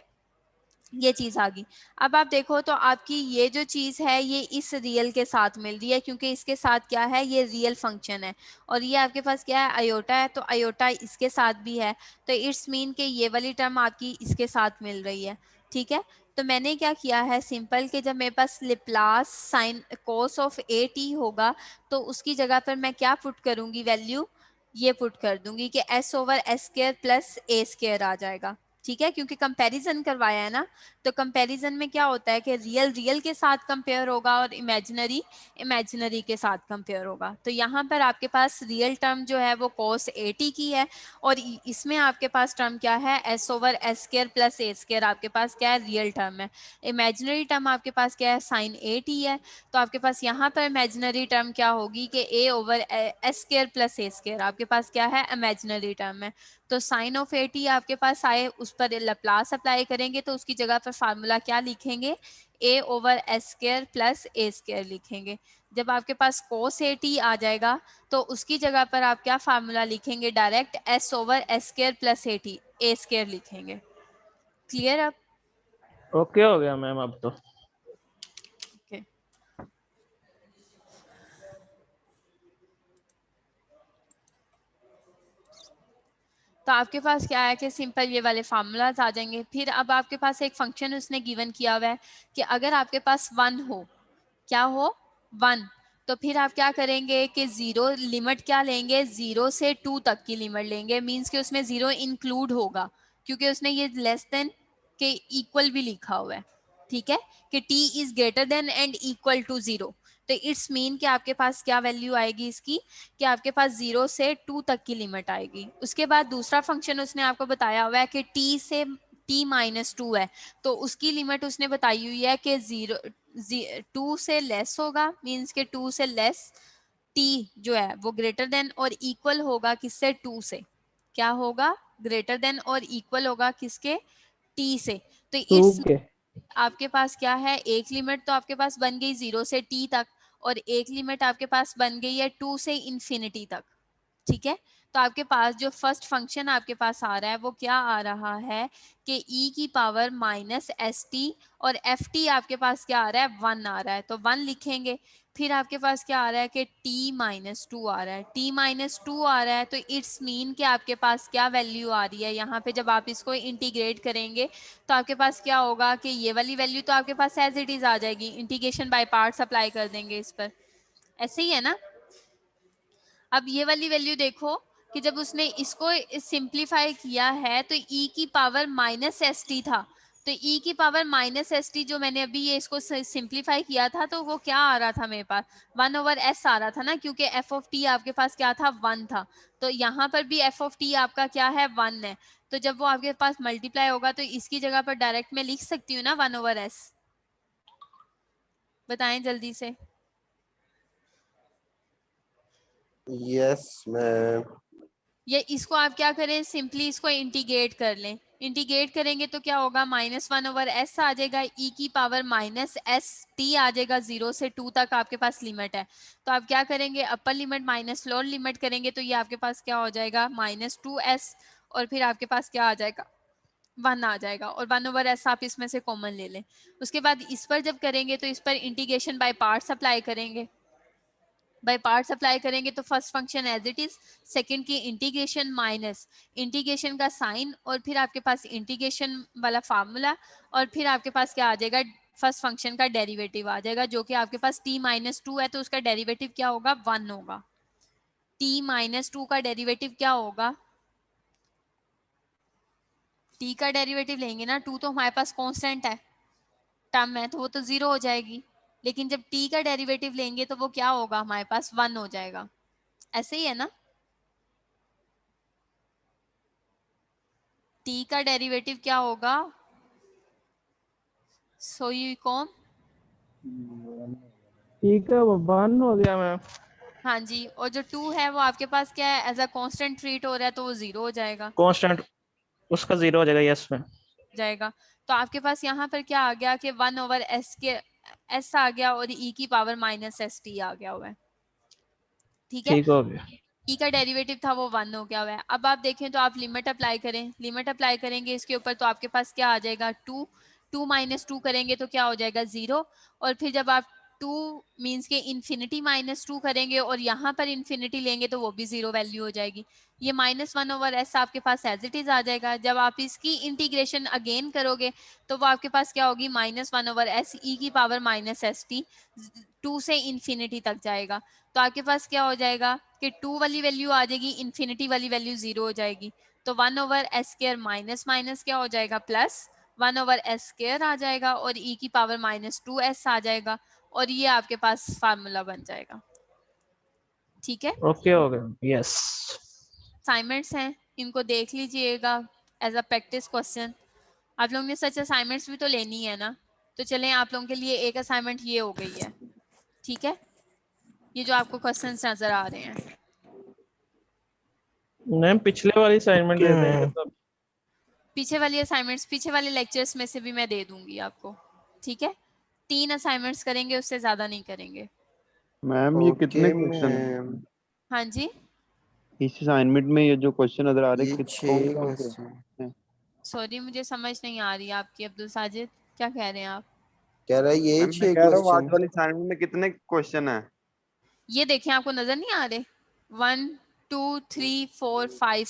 ये चीज आ गई। अब आप देखो तो आपकी ये जो चीज है ये इस रियल के साथ मिल रही है, क्योंकि इसके साथ क्या है, ये रियल फंक्शन है, और ये आपके पास क्या है, आयोटा है, तो आयोटा इसके साथ भी है, तो इट्स मीन कि ये वाली टर्म आपकी इसके साथ मिल रही है। ठीक है, तो मैंने क्या किया है सिंपल, कि जब मेरे पास Laplace sine cos of A T होगा तो उसकी जगह पर मैं क्या पुट करूंगी, वैल्यू ये पुट कर दूंगी कि S over S square plus A square आ जाएगा। ठीक है, क्योंकि कंपैरिजन करवाया है ना, तो कंपैरिजन में क्या होता है कि रियल रियल के साथ कंपेयर होगा और इमेजिनरी इमेजिनरी के साथ कंपेयर होगा। तो यहाँ पर आपके पास रियल टर्म जो है वो cos 80 की है, और इसमें आपके पास टर्म क्या है, s over S square plus A square आपके पास क्या है, रियल टर्म है। इमेजिनरी टर्म आपके पास क्या है, sin 80 है, तो आपके पास यहाँ पर इमेजिनरी टर्म क्या होगी कि a over S square plus A square आपके पास क्या है, इमेजिनरी टर्म है। तो साइन ऑफ 80 आपके पास आए, उस पर लैप्लास अप्लाई करेंगे तो उसकी जगह पर फार्मूला क्या लिखेंगे, a over S square plus A square लिखेंगे। जब आपके पास cos 80 आ जाएगा तो उसकी जगह पर आप क्या फार्मूला लिखेंगे, direct s over S square plus 80 A square लिखेंगे। क्लियर? अब ओके हो गया मैम अब तो। ओके, तो आपके पास क्या है कि सिंपल ये वाले फार्मूलाज आ जाएंगे। फिर अब आपके पास एक फंक्शन उसने गिवन किया हुआ है कि अगर आपके पास 1 हो, क्या हो, 1, तो फिर आप क्या करेंगे कि जीरो लिमिट क्या लेंगे, 0 से 2 तक की लिमिट लेंगे, मींस कि उसमें 0 इंक्लूड होगा, क्योंकि उसने ये लेस देन के इक्वल भी लिखा हुआ है। ठीक है, कि t is greater than and equal to 0, तो इट्स मीन कि आपके पास क्या वैल्यू आएगी इसकी, कि आपके पास 0 से 2 तक की लिमिट आएगी। उसके बाद दूसरा फंक्शन उसने आपको बताया हुआ है कि t से t माइनस 2 है, तो उसकी लिमिट उसने बताई हुई है कि 2 से लेस होगा, मींस के 2 से लेस t जो है वो ग्रेटर देन और इक्वल होगा किससे, 2 से, क्या होगा, ग्रेटर देन और इक्वल होगा किसके, t से। तो इट्स ओके आपके पास क्या है, एक लिमिट तो आपके पास बन गई 0 से t तक, और एक लिमिट आपके पास बन गई है 2 से इंफिनिटी तक। ठीक है, तो आपके पास जो फर्स्ट फंक्शन आपके पास आ रहा है वो क्या आ रहा है कि e की पावर माइनस एस टी, और एफ टी आपके पास क्या आ रहा है, 1 आ रहा है, तो 1 लिखेंगे। फिर आपके पास क्या आ रहा है कि t माइनस 2 आ रहा है, t माइनस 2 आ रहा है, तो इट्स मीन कि आपके पास क्या वैल्यू आ रही है यहाँ पे, जब आप इसको इंटीग्रेट करेंगे तो आपके पास क्या होगा कि ये वाली वैल्यू तो आपके पास एज इट इज आ जाएगी, इंटीग्रेशन बाय पार्ट्स अप्लाई कर देंगे इस पर, ऐसे ही है ना। अब ये वाली वैल्यू देखो कि जब उसने इसको सिंप्लीफाई किया है तो e की पावर माइनस एस टी था, तो e की पावर माइनस एस टी जो मैंने अभी ये इसको सिंप्लीफाई किया था तो वो क्या आ रहा था मेरे पास, 1 ओवर s आ रहा था ना, क्योंकि f ऑफ t आपके पास क्या था, 1 था, तो यहाँ पर भी f ऑफ t आपका क्या है, 1 है। तो जब वो आपके पास मल्टीप्लाई होगा तो इसकी जगह पर डायरेक्ट मैं लिख सकती हूँ ना 1 ओवर s, बताएं जल्दी से। Yes ma'am. ये इसको आप क्या करें, सिंपली इसको इंटीग्रेट कर लें, इंटीग्रेट करेंगे तो क्या होगा, माइनस 1 ओवर एस आ जाएगा, ई की पावर माइनस एस टी आ जाएगा, 0 से 2 तक आपके पास लिमिट है, तो आप क्या करेंगे, upper limit minus lower limit करेंगे, तो ये आपके पास क्या हो जाएगा, माइनस 2s, और फिर आपके पास क्या आ जाएगा, 1 आ जाएगा, और 1 ओवर एस आप इसमें से कॉमन ले लें। उसके बाद इस पर जब करेंगे तो इस पर इंटीग्रेशन बाय पार्ट्स अप्लाई करेंगे, बाय पार्ट्स अप्लाई करेंगे तो first function as it is, second की इंटीग्रेशन माइनस इंटीग्रेशन का साइन, और फिर आपके पास इंटीग्रेशन वाला फार्मूला, और फिर आपके पास क्या आ जाएगा, फर्स्ट फंक्शन का डेरिवेटिव आ जाएगा, जो कि आपके पास t माइनस 2 है तो उसका डेरिवेटिव क्या होगा, 1 होगा। t माइनस 2 का डेरिवेटिव क्या होगा, t का डेरिवेटिव लेंगे ना, 2 तो हमारे पास कांस्टेंट है, टर्म है, तो वो तो 0 हो जाएगी, लेकिन जब t का डेरिवेटिव लेंगे तो वो क्या होगा, हमारे पास 1 हो जाएगा, ऐसे ही है ना। t का डेरिवेटिव क्या होगा, सोई कौन, ठीक है, वो 1 हो गया मैम। हाँ जी, और जो 2 है वो आपके पास क्या है, एज अ कांस्टेंट ट्रीट हो रहा है, तो वो 0 हो जाएगा, कांस्टेंट उसका 0 हो जाएगा, यस मैम। जाएगा। तो आपके पास यहाँ पर क्या आ गया कि 1 ओवर एस के एस आ गया, और e की पावर माइनस एस टी आ गया हुआ है। ठीक है, ठीक हो गया। ई का डेरिवेटिव था वो 1 हो गया हुआ है। अब आप देखें तो आप लिमिट अप्लाई करें, लिमिट अप्लाई करेंगे इसके ऊपर तो आपके पास क्या आ जाएगा 2, 2 माइनस 2 करेंगे तो क्या हो जाएगा 0, और फिर जब आप 2 मीन्स के इन्फिनिटी माइनस 2 करेंगे और यहाँ पर इन्फिनिटी लेंगे तो वो भी 0 वैल्यू हो जाएगी। ये -1/s आपके पास एज इट इज आ जाएगा। जब आप इसकी इंटीग्रेशन अगेन करोगे तो वो आपके पास क्या होगी -1/s e की पावर -st 2 से इन्फिनिटी तक जाएगा। तो आपके पास क्या हो जाएगा कि 2 वाली वैल्यू आ जाएगी, इन्फिनिटी वाली वैल्यू 0 हो जाएगी। तो 1/s² माइनस माइनस क्या हो जाएगा प्लस 1/s² आ जाएगा और e की पावर -2s आ जाएगा और ये आपके पास फार्मूला बन जाएगा। ठीक है, ओके हो गया, यस। असाइनमेंट्स हैं, इनको देख लीजिएगा एज अ प्रैक्टिस क्वेश्चन। आप लोगों ने सच असाइनमेंट्स भी तो लेनी है ना, तो चलें आप लोगों के लिए एक असाइनमेंट ये हो गई है। ठीक है, ये जो आपको क्वेश्चंस नजर आ रहे हैं, मैम पिछले वाली असाइनमेंट ओके दे देंगे मैम। तब। पीछे वाली असाइनमेंट्स पीछे वाले लेक्चर्स में से भी मैं दे दूंगी आपको। ठीक है, 3 असाइनमेंट्स करेंगे, उससे ज्यादा नहीं करेंगे। मैम ये कितने ओके क्वेश्चन है मैम, हाँ जी, इस असाइनमेंट में? ये जो क्वेश्चन नजर आ रहे ये हैं कौन 6 कौन से क्वेश्चन। हैं? सॉरी मुझे समझ नहीं आ रही आपकी अब्दुल साजिद, क्या कह रहे हैं आप? कह रहा है ये मैम मैं 6 कह रहा हूँ आज क्वेश्चन। वाली असाइनमेंट में कितने क्वेश्चन है? ये देखें, आपको नजर नहीं आ रहे? 1 2 3 4 5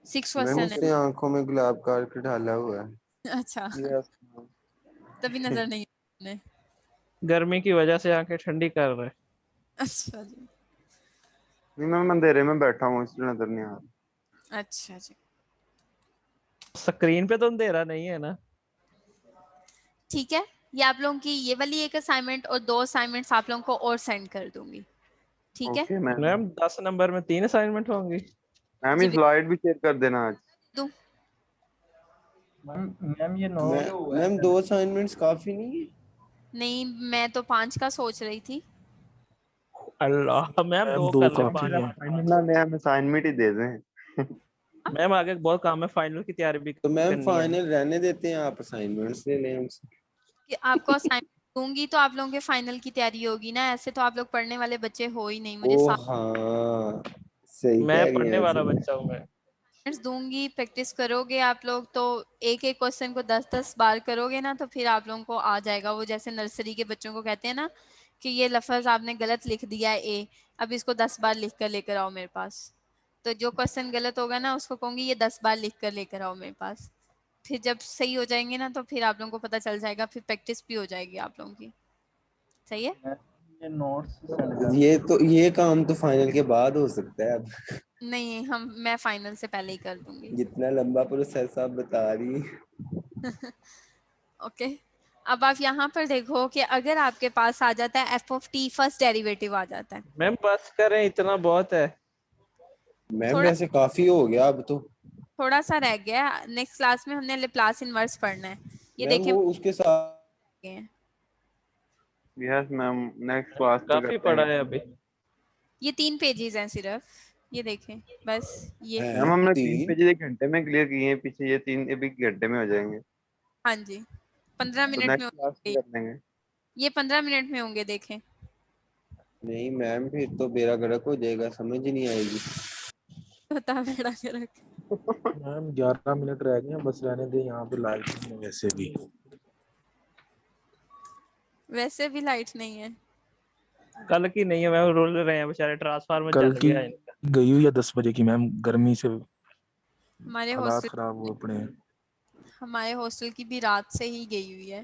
6 मैम क्वेश्चन है। उसने आंखों में गुलाब काट के डाला हुआ है। अच्छा, यस। तभी नजर नहीं आ रहे। गर्मी की वजह से आंखें ठंडी कर रहे हैं। अच्छा जी, नहीं मैम अंधेरे में बैठा हूँ इसलिए नजर नहीं आ रहा। अच्छा जी, स्क्रीन पे तो अंधेरा नहीं है ना? ठीक है। ये आप लोगों की ये वाली एक असाइनमेंट और 2 असाइनमेंट्स आप लोगों को और सेंड कर दूंगी। ठीक है, ओके मैम। मैम 10 नंबर में 3 असाइनमेंट होंगी। मैम जी इस स्लाइड भी शेयर कर देना आज। दूं? मैम ये मैम 2 असाइनमेंट्स काफी नहीं है? नहीं, मैं तो 5 का सोच रही थी। अल्लाह, मैम मैम 2 2 कर ले, काफी 5 है। ना मैम असाइनमेंट ही दे दें। मैम आगे बहुत काम है, फाइनल की तैयारी भी तो मैम करनी है। फाइनल रहने देते हैं, आप असाइनमेंट्स ले लें हमसे। कि आपको असाइनमेंट दूंगी तो आप लोगों के फाइनल की तैयारी होगी ना, ऐसे तो आप लोग पढ़ने वाले बच्चे हो ही नहीं। मुझे ओ साथ हाँ, सही मैं कह रही पढ़ने हैं वाला ऐसे। बच्चा हूँ मैं। दूंगी, प्रैक्टिस करोगे आप लोग तो एक एक क्वेश्चन को 10-10 बार करोगे ना तो फिर आप लोगों को आ जाएगा। वो जैसे नर्सरी के बच्चों को कहते हैं ना कि ये लफ्ज आपने गलत लिख दिया है ए, अब इसको 10 बार लिख कर लेकर आओ मेरे पास। तो जो क्वेश्चन गलत होगा ना उसको कहूंगी ये 10 बार लिख कर लेकर आओ मेरे पास। फिर जब सही हो जाएंगे ना तो फिर आप लोगों को पता चल जाएगा, फिर प्रैक्टिस भी हो जाएगी आप लोगों की। सही है? ये नोट्स सेंड कर ये काम तो फाइनल के बाद हो सकता है अब। नहीं, मैं फाइनल से पहले ही कर दूंगी। जितना लंबा प्रोसेस आप बता रही हैं। ओके, अब आप यहाँ पर देखो कि अगर आपके पास आ जाता है F of T, first derivative आ जाता है। मैम बस करें, इतना बहुत है। मैम थोड़ा वैसे काफी हो गया अब तो। थोड़ा सा रह गया, नेक्स्ट क्लास में हमने लेप्लास इनवर्स पढ़ना है। ये मैम देखें वो उसके साथ यस मैम नेक्स्ट क्लास पे काफी करते पढ़ा हैं। है अभी। ये 3 पेजेस हैं सिर्फ, ये देखें बस ये। है मैम हमने 3 3। पेज 1 घंटे में क्लियर किए हैं, पीछे ये 3 अभी घंटे में हो जाएंगे। हाँ जी, 15 तो मिनट में नेक्स्ट क्लास पे होंगे, कर लेंगे। ये 15 मिनट में होंगे देखें। नहीं मैम फिर तो बेड़ा गर्क हो जाएगा, समझ ही नहीं आएगी। बता बेड़ा गर्क। मैम 11 मिनट रह गए हैं, बस रहने दें, यहाँ पे लाइट नहीं है वैसे भी। वैसे भी लाइट नहीं है। कल की नहीं है मैम, रोल रहे हैं बेचारे, ट्रांसफार्मर कल जल की गया है इनका। गई हुई है 10 बजे की मैम, गर्मी से हमारे हालात हॉस्टल खराब हुए पड़े हैं। हमारे हॉस्टल की भी रात से ही गई हुई है।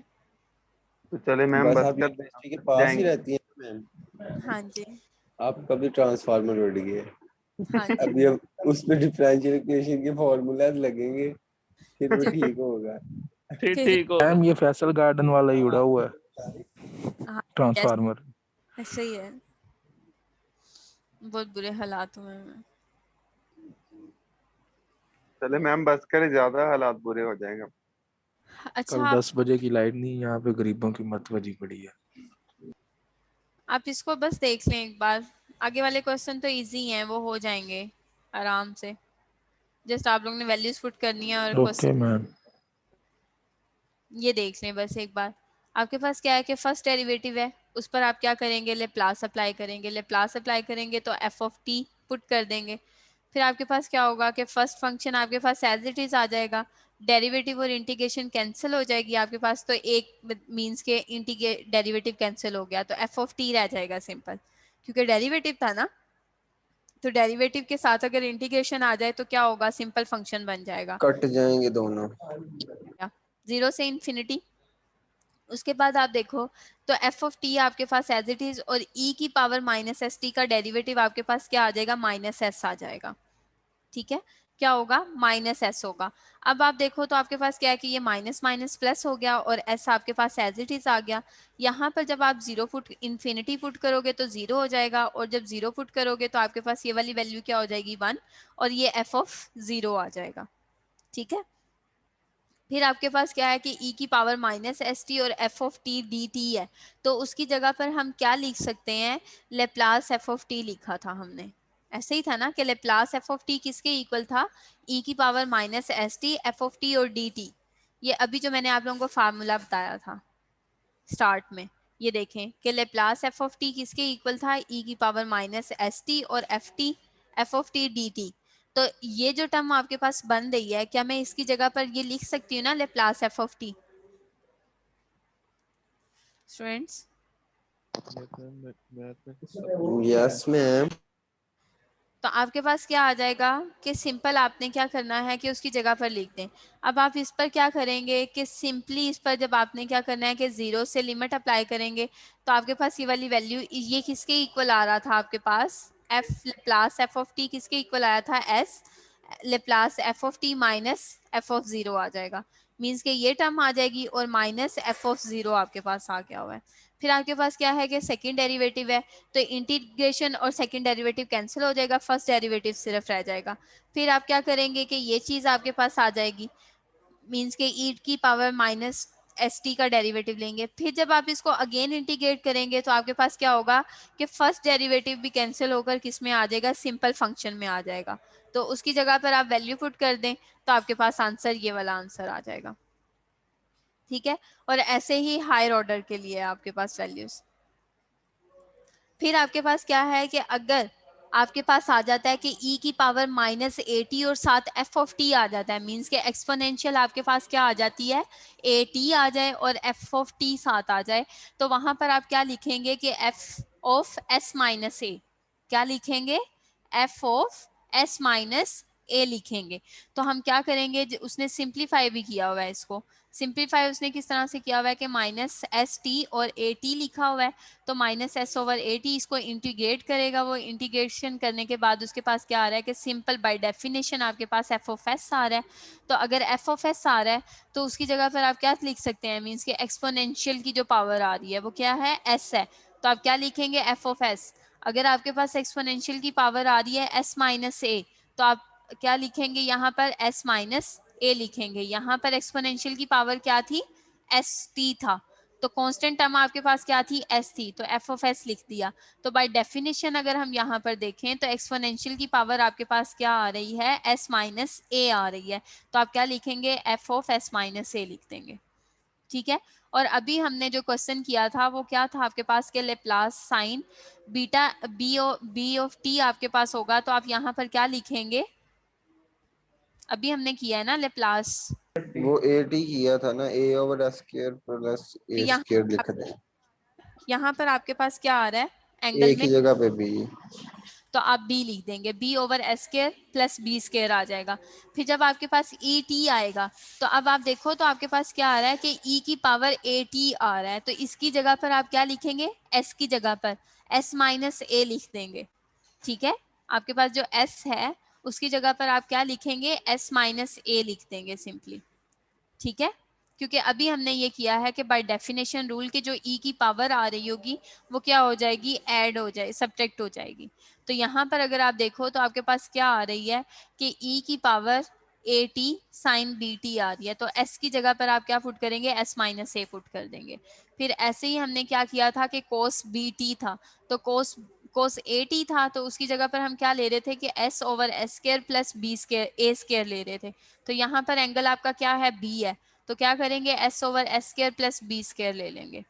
तो चले मैम बस बस आप कर दें, यूनिवर्सिटी के हम पास ही जाएंगे। रहती हैं मैम। हाँ जी, आप कभी ट्रांसफार्मर उड़ गए? हाँ जी। अभी अब उसमें डिफरेंशियल इक्वेशन के फॉर्मूलाज लगेंगे, फिर वो ठीक होगा। ठीक फिर ठीक होगा। मैम ये फैसल गार्डन वाला ही उड़ा हुआ है हाँ, ट्रांसफार्मर। ऐसे ही है, बहुत बुरे हालात हुए हैं। चले मैम बस करें, ज्यादा हालात बुरे हो जाएंगे। अच्छा, कल 10 बजे की लाइट नहीं, यहाँ पे गरीबों की मत वजी पड़ी है। आप इसको बस देख लें एक बार, आगे वाले क्वेश्चन तो इजी हैं, वो हो जाएंगे आराम से। जस्ट आप लोग ने वैल्यूज पुट करनी है और ओके क्वेश्चन मैम। ये देख लें बस एक बार। आपके पास क्या है कि फर्स्ट डेरिवेटिव है, उस पर आप क्या करेंगे, लेप्लास अप्लाई करेंगे। लेप्लास अप्लाई करेंगे तो एफ ऑफ टी पुट कर देंगे। फिर आपके पास क्या होगा कि फर्स्ट फंक्शन आपके पास एज इट इज आ जाएगा, डेरिवेटिव और इंटीग्रेशन कैंसिल हो जाएगी आपके पास, तो एक मींस के डेरिवेटिव कैंसिल हो गया तो एफ ऑफ टी रह जाएगा सिंपल, क्योंकि डेरिवेटिव था ना। तो डेरिवेटिव के साथ अगर इंटीग्रेशन आ जाए तो क्या होगा, सिंपल फंक्शन बन जाएगा, कट जाएंगे दोनों। 0 से इन्फिनिटी। उसके बाद आप देखो तो एफ ऑफ टी आपके पास एज इट इज, और ई की पावर माइनस एस टी का डेरिवेटिव आपके पास क्या आ जाएगा, माइनस एस आ जाएगा। ठीक है, क्या होगा, माइनस एस होगा। अब आप देखो तो आपके पास क्या है कि ये माइनस माइनस प्लस हो गया और एस आपके पास एज इट इज आ गया। यहाँ पर जब आप जीरो पुट इन्फिनिटी पुट करोगे तो जीरो हो जाएगा, और जब जीरो पुट करोगे तो आपके पास ये वाली वैल्यू क्या हो जाएगी, 1, और ये एफ ऑफ 0 आ जाएगा। ठीक है, फिर आपके पास क्या है कि e की पावर माइनस एस टी और F of T D T है, तो उसकी जगह पर हम क्या लिख सकते हैं, लेप्लास एफ ऑफ टी लिखा था हमने, ऐसे ही था ना कि लेप्लास एफ ऑफ टी किसके इक्वल था, e की power minus S T F of T और डी टी। ये अभी जो मैंने आप लोगों को फार्मूला बताया था स्टार्ट में, ये देखें कि लेप्लास एफ ऑफ टी किसके इक्वल था, e की पावर माइनस एस टी और F of T D T. तो ये जो टर्म आपके पास बन रही है, क्या मैं इसकी जगह पर ये लिख सकती हूँ ना, Laplace F of T. Students, yes ma'am. तो आपके पास क्या आ जाएगा कि सिंपल आपने क्या करना है कि उसकी जगह पर लिख दें। अब आप इस पर क्या करेंगे कि सिंपली इस पर जब आपने क्या करना है कि 0 से लिमिट अप्लाई करेंगे तो आपके पास ये वाली वैल्यू, ये किसके इक्वल आ रहा था आपके पास, F Laplace F of T किसके इक्वल आया था, S Laplace F of T minus F of 0 आ जाएगा। मीन्स के ये टर्म आ जाएगी और माइनस एफ ऑफ 0 आपके पास आ गया हुआ है। फिर आपके पास क्या है कि सेकंड डेरिवेटिव है, तो इंटीग्रेशन और सेकंड डेरिवेटिव कैंसिल हो जाएगा, फर्स्ट डेरिवेटिव सिर्फ रह जाएगा। फिर आप क्या करेंगे कि ये चीज़ आपके पास आ जाएगी, मीन्स के ई की पावर माइनस एस टी का डेरिवेटिव लेंगे। फिर जब आप इसको अगेन इंटीग्रेट करेंगे तो आपके पास क्या होगा कि फर्स्ट डेरिवेटिव भी कैंसिल होकर किस में आ जाएगा, सिंपल फंक्शन में आ जाएगा। तो उसकी जगह पर आप वैल्यू पुट कर दें तो आपके पास आंसर ये वाला आंसर आ जाएगा। ठीक है, और ऐसे ही हायर ऑर्डर के लिए आपके पास वैल्यूज। फिर आपके पास क्या है कि अगर आपके पास आ जाता है कि e की पावर माइनस ए टी और साथ एफ ऑफ टी आ जाता है, मीन्स के एक्सपोनेंशियल आपके पास क्या आ जाती है, ए टी आ जाए और एफ ऑफ टी साथ आ जाए, तो वहां पर आप क्या लिखेंगे कि एफ ऑफ एस माइनस ए, क्या लिखेंगे, एफ ऑफ एस माइनस ए लिखेंगे। तो हम क्या करेंगे, उसने सिंप्लीफाई भी किया हुआ है, इसको सिंप्लीफाई उसने किस तरह से किया हुआ है कि माइनस एस टी और ए टी लिखा हुआ है, तो minus S over A T, इसको इंटीग्रेट करेगा, वो इंटीग्रेशन करने के बाद उसके पास क्या आ रहा है कि सिंपल बाय डेफिनेशन आपके पास एफ ऑफ एस आ रहा है। तो अगर एफ ऑफ एस आ रहा है तो उसकी जगह पर आप क्या लिख सकते हैं, मीन्स के एक्सपोनेंशियल की जो पावर आ रही है वो क्या है, एस है, तो आप क्या लिखेंगे, एफ ऑफ एस। अगर आपके पास एक्सपोनेंशियल की पावर आ रही है एस माइनस ए, तो आप क्या लिखेंगे, यहाँ पर एस माइनस ए लिखेंगे। यहाँ पर एक्सपोनेंशियल की पावर क्या थी, एस टी था, तो कांस्टेंट टर्म आपके पास क्या थी, एस थी, तो एफ ऑफ एस लिख दिया। तो बाय डेफिनेशन अगर हम यहाँ पर देखें तो एक्सपोनेंशियल की पावर आपके पास क्या आ रही है, एस माइनस ए आ रही है, तो आप क्या लिखेंगे, एफ ऑफ एस माइनस ए लिख देंगे। ठीक है, और अभी हमने जो क्वेश्चन किया था वो क्या था आपके पास के Laplace sine beta B of T आपके पास होगा, तो आप यहाँ पर क्या लिखेंगे, अभी हमने किया है ना लेप्लास, वो ए टी किया था ना, ए over S square plus A square लिख दे। यहाँ पर आपके पास क्या आ रहा है एंगल एक में, ही जगह पे बी, तो आप बी लिख देंगे, B over S square plus B square आ जाएगा। फिर जब आपके पास ई टी आएगा तो अब आप देखो तो आपके पास क्या आ रहा है कि ई की पावर ए टी आ रहा है, तो इसकी जगह पर आप क्या लिखेंगे, एस की जगह पर एस माइनस ए लिख देंगे। ठीक है, आपके पास जो एस है उसकी जगह पर आप क्या लिखेंगे, एस माइनस ए लिख देंगे सिंपली। ठीक है, क्योंकि अभी हमने ये किया है कि बाय डेफिनेशन रूल की जो ई की पावर आ रही होगी वो क्या हो जाएगी, ऐड हो जाए, सब्ट्रैक्ट हो जाएगी। तो यहाँ पर अगर आप देखो तो आपके पास क्या आ रही है कि ई की power A T sine B T आ रही है, तो एस की जगह पर आप क्या पुट करेंगे, एस माइनस ए पुट कर देंगे। फिर ऐसे ही हमने क्या किया था कि कोस बी टी था, तो कोस ए टी था, तो उसकी जगह पर हम क्या ले रहे थे कि S over S square plus B square A square ले रहे थे, तो यहाँ पर एंगल आपका क्या है, बी है, तो क्या करेंगे, s over S square plus B square ले लेंगे।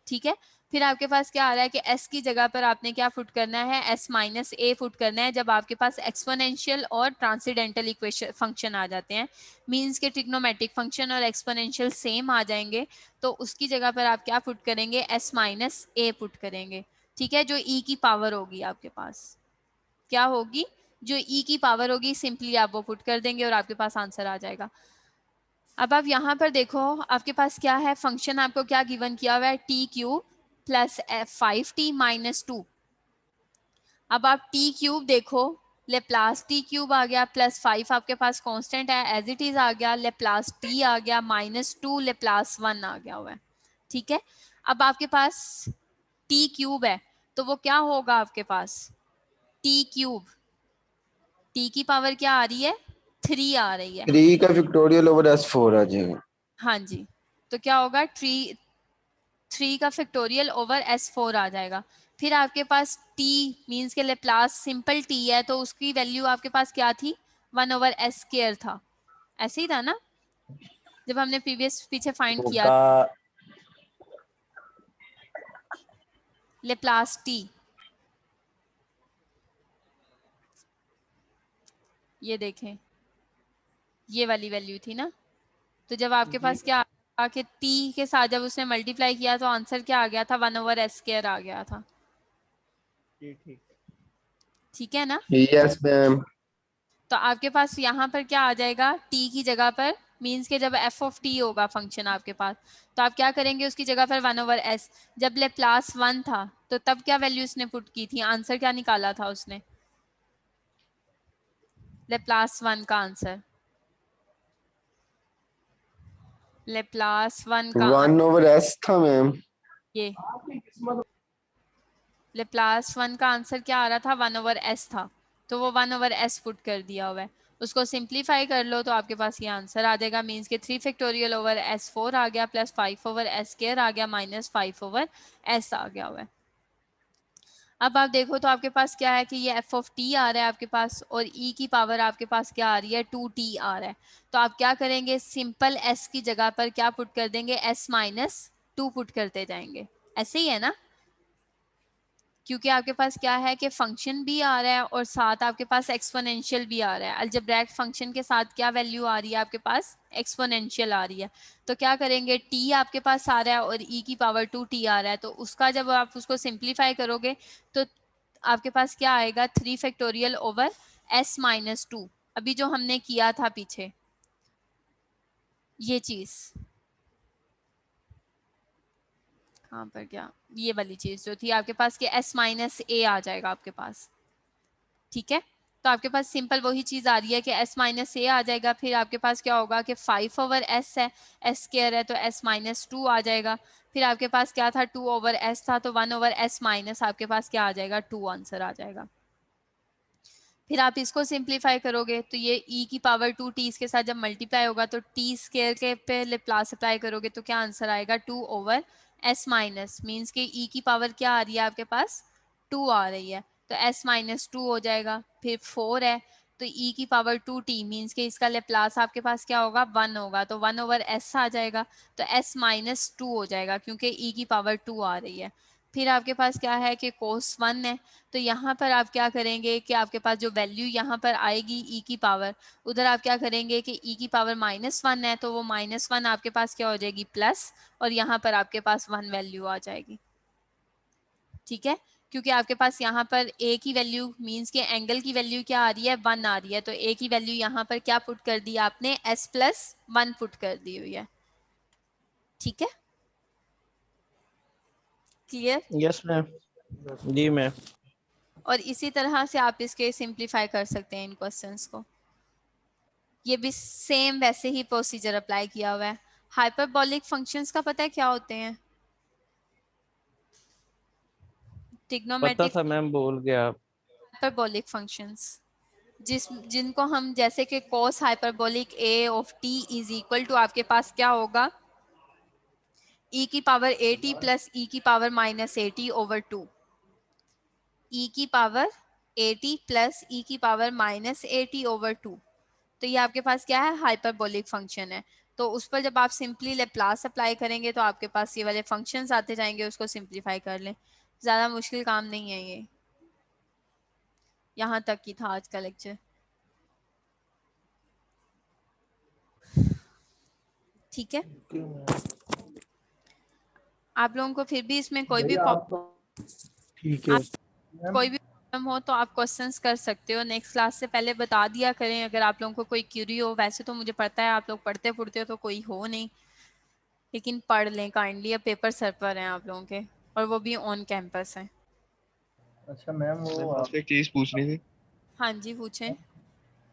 ठीक है, फिर आपके पास क्या आ रहा है कि s की जगह पर आपने क्या पुट करना है, s माइनस a पुट करना है। जब आपके पास एक्सपोनेंशियल और ट्रांसेंडेंटल इक्वेशन फंक्शन आ जाते हैं, मींस के ट्रिग्नोमेट्रिक फंक्शन और एक्सपोनेंशियल सेम आ जाएंगे, तो उसकी जगह पर आप क्या पुट करेंगे, s माइनस a पुट करेंगे। ठीक है, जो e की पावर होगी आपके पास, क्या होगी, जो e की पावर होगी, सिंपली आप वो पुट कर देंगे और आपके पास आंसर आ जाएगा। अब आप यहाँ पर देखो, आपके पास क्या है, फंक्शन आपको क्या गिवन किया हुआ है, T cube plus 5t minus 2। अब आप टी क्यूब देखो, लेप्लास टी क्यूब आ गया, प्लस 5 आपके पास कांस्टेंट है एज इट इज आ गया, लेप्लास टी आ गया, माइनस 2 लेप्लास 1 आ गया हुआ है। ठीक है, अब आपके पास टी क्यूब है तो वो क्या होगा आपके पास, टी क्यूब, टी की पावर क्या आ रही है, 3 आ रही है। 3 का फैक्टोरियल ओवर s4 आ जाएगा। हाँ जी, तो क्या होगा, 3 का फैक्टोरियल ओवर s4 आ जाएगा। फिर आपके पास t मींस के लेप्लास सिंपल t है, तो उसकी वैल्यू आपके पास क्या थी, 1 ओवर s स्क्वायर था, ऐसे ही था ना जब हमने प्रीवियस पीछे फाइंड किया, होगा लेप्लास t, ये देखें ये वाली वैल्यू थी ना। तो जब आपके पास क्या आ कि t के साथ जब उसने मल्टीप्लाई किया तो आंसर क्या आ गया था, 1 ओवर s स्क्वायर आ गया था। ठीक है ना, यस मैम। तो आपके पास यहाँ पर क्या आ जाएगा, t की जगह पर, मींस के जब f ऑफ t होगा फंक्शन आपके पास, तो आप क्या करेंगे, उसकी जगह पर 1 ओवर s। जब लेप्लास 1 था तो तब क्या वैल्यू उसने पुट की थी, आंसर क्या निकाला था उसने, लेप्लास 1 का आंसर, लेप्लास 1 का 1 ओवर s था मैम। ये लेप्लास 1 का आंसर क्या आ रहा था, 1 ओवर s था, तो वो 1 ओवर s पुट कर दिया हुआ है। उसको सिंप्लीफाई कर लो तो आपके पास ये आंसर आ जाएगा, मींस के 3 फैक्टोरियल ओवर s4 आ गया, प्लस 5 ओवर s स्क्वायर आ गया, माइनस 5 ओवर s आ गया हुआ है। अब आप देखो तो आपके पास क्या है कि ये f ऑफ t आ रहा है आपके पास, और e की पावर आपके पास क्या आ रही है, 2t आ रहा है। तो आप क्या करेंगे, सिंपल s की जगह पर क्या पुट कर देंगे, s माइनस 2 पुट करते जाएंगे, ऐसे ही है ना, क्योंकि आपके पास क्या है कि फंक्शन भी आ रहा है और साथ आपके पास एक्सपोनेंशियल भी आ रहा है। अलजेब्रैक फंक्शन के साथ क्या वैल्यू आ रही है आपके पास, एक्सपोनेंशियल आ रही है। तो क्या करेंगे, t आपके पास आ रहा है और e की पावर 2t आ रहा है, तो उसका जब आप उसको सिंप्लीफाई करोगे तो आपके पास क्या आएगा, 3 फैक्टोरियल ओवर s माइनस 2, अभी जो हमने किया था पीछे ये चीज, कहाँ पर क्या, ये वाली चीज जो थी आपके पास कि s माइनस a आ जाएगा आपके पास। ठीक है, तो आपके पास सिंपल वही चीज आ रही है कि s माइनस a आ जाएगा। फिर आपके पास क्या होगा कि 5 ओवर s है, s स्क्वायर है तो s माइनस 2 आ जाएगा। फिर आपके पास क्या था, 2 ओवर s था, तो 1 ओवर s माइनस आपके पास क्या आ जाएगा, 2 आंसर आ जाएगा। फिर आप इसको सिंप्लीफाई करोगे तो ये e की पावर 2t इसके साथ जब मल्टीप्लाई होगा तो t स्क्वायर के पे लेप्लास अप्लाई करोगे तो क्या आंसर आएगा, 2 ओवर s माइनस, मीन्स के e की पावर क्या आ रही है आपके पास, 2 आ रही है, तो s माइनस 2 हो जाएगा। फिर 4 है तो e की पावर 2t मीन्स के इसका लेप्लास आपके पास क्या होगा, 1 होगा, तो 1 ओवर s आ जाएगा, तो s माइनस 2 हो जाएगा क्योंकि e की पावर 2 आ रही है। फिर आपके पास क्या है कि cos 1 है, तो यहाँ पर आप क्या करेंगे कि आपके पास जो वैल्यू यहाँ पर आएगी e की पावर, उधर आप क्या करेंगे कि e की पावर -1 है, तो वो -1 आपके पास क्या हो जाएगी, प्लस, और यहाँ पर आपके पास 1 वैल्यू आ जाएगी। ठीक है, क्योंकि आपके पास यहाँ पर a की वैल्यू मींस के एंगल की वैल्यू क्या आ रही है, 1 आ रही है, तो a की वैल्यू यहाँ पर क्या पुट कर दी आपने, s प्लस 1 पुट कर दी हुई है। ठीक है, क्लियर? यस मैम, जी मैम। और इसी तरह से आप इसके सिंप्लीफाई कर सकते हैं इन क्वेश्चंस को। ये भी सेम वैसे ही प्रोसीजर अप्लाई किया हुआ है। हाइपरबोलिक फंक्शंस का पता है क्या होते हैं? पता ट्रिग्नोमेट्रिक था मैम, भूल गया। हाइपरबोलिक फंक्शंस जिनको हम जैसे कि cos hyperbolic a of t is equal to आपके पास क्या होगा, e की पावर at प्लस e की power minus at over 2, e की पावर at प्लस e की पावर माइनस at ओवर 2। तो ये आपके पास क्या है, हाइपरबोलिक फंक्शन है। तो उस पर जब आप सिंपली लेप्लास अप्लाई करेंगे तो आपके पास ये वाले फंक्शंस आते जाएंगे, उसको सिंप्लीफाई कर लें। ज़्यादा मुश्किल काम नहीं है ये। यहाँ तक ही था आज का लेक्चर। ठीक है, आप लोगों को फिर भी इसमें कोई भी ठीक है कोई भी प्रॉब्लम हो तो आप क्वेश्चंस कर सकते हो। नेक्स्ट क्लास से पहले बता दिया करें अगर आप लोगों को कोई क्यूरी हो। वैसे तो मुझे पता है आप लोग पढ़ते पढ़ते हो तो कोई हो नहीं, लेकिन पढ़ लें काइंडली। अब पेपर सर पर हैं आप लोगों के, और वो भी ऑन कैंपस हैं। अच्छा मैम वो आपसे एक चीज पूछनी थी हाँ जी पूछें।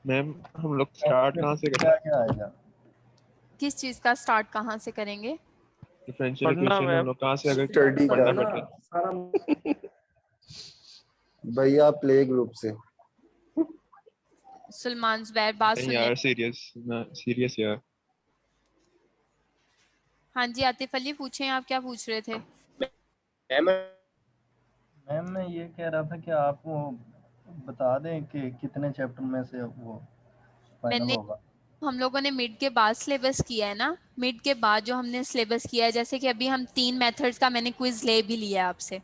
मैम, हम लोग स्टार्ट कहाँ से क्या करें? क्या आएगा? किस चीज़ का स्टार्ट कहाँ से करेंगे? डिफरेंशियल पढ़ना इक्वेशन हम मैम। लोग कहाँ से अगर स्टडी पढ़ना करना पड़े? भैया प्ले ग्रुप से। सलमान ज़ुबैर बात नहीं सुने। यार, सीरियस यार। हाँ जी आतिफ अली पूछें, आप क्या पूछ रहे थे? मैम मैं ये कह रहा था कि आप वो बता दें कि कितने चैप्टर में से वो फाइनल मैंने होगा। हम लोगों ने मिड के बाद सिलेबस किया है ना, मिड के बाद जो हमने सिलेबस किया है, जैसे कि अभी हम 3 मेथड्स का मैंने क्विज ले भी लिया है आपसे,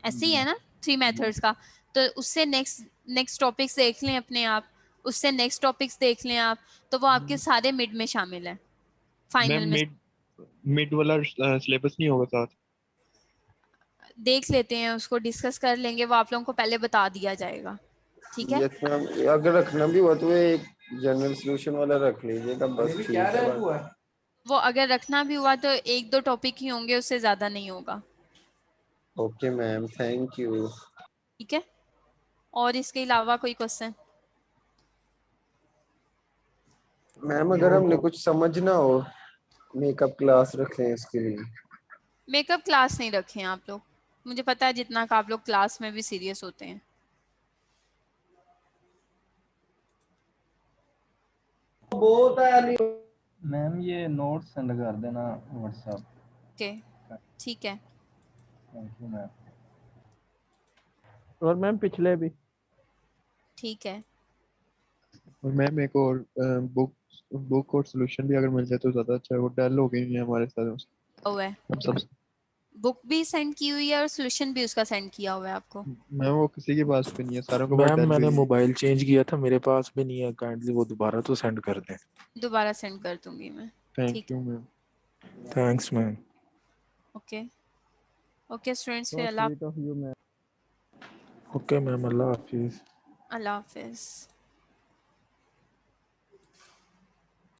ऐसे ही है ना 3 मेथड्स का। तो उससे नेक्स्ट टॉपिक्स देख लें अपने आप, उससे नेक्स्ट टॉपिक्स देख लें आप, तो वो आपके सारे मिड में शामिल है, फाइनल मैम में। मिड वाला सिलेबस नहीं होगा साथ? देख लेते हैं, उसको डिस्कस कर लेंगे, वो आप लोगों को पहले बता दिया जाएगा। ठीक है, ये इतना अगर रखना भी हुआ तो एक जनरल सॉल्यूशन वाला रख लीजिएगा बस, ठीक है। वो अगर रखना भी हुआ तो 1-2 टॉपिक ही होंगे, उससे ज़्यादा नहीं होगा। Okay ma'am, thank you. ठीक है, और इसके अलावा कोई क्वेश्चन? मैम अगर हमने कुछ समझना हो, मेकअप क्लास रख लें इसके लिए। मेकअप क्लास नहीं रखे हैं आप लोग, मुझे पता है जितना का आप लोग क्लास में भी सीरियस होते हैं। मैम ये नोट्स सेंड कर देना व्हाट्सएप। ओके ठीक है, थैंक यू मैम। और मैम पिछले भी। ठीक है। और मैम एक और बुक और सोल्यूशन भी अगर मिल जाए तो ज्यादा अच्छा है। वो डल हो गई है हमारे साथ। हुआ है, हम सब बुक भी सेंड की हुई है और सोल्यूशन भी उसका सेंड किया हुआ है आपको। मैम वो किसी के पास पे नहीं है, सारों के पास मैम डल मैंने हुई है। मोबाइल चेंज किया था, मेरे पास भी नहीं है। काइंडली वो दोबारा तो सेंड कर दें। दोबारा सेंड कर दूंगी मैं। थैंक ठीक यू है, ma'am. Thanks ma'am. Okay okay students, so फिर sweet of you ma'am. Okay ma'am, अल्लाह हाफिज। अल्लाह हाफिज।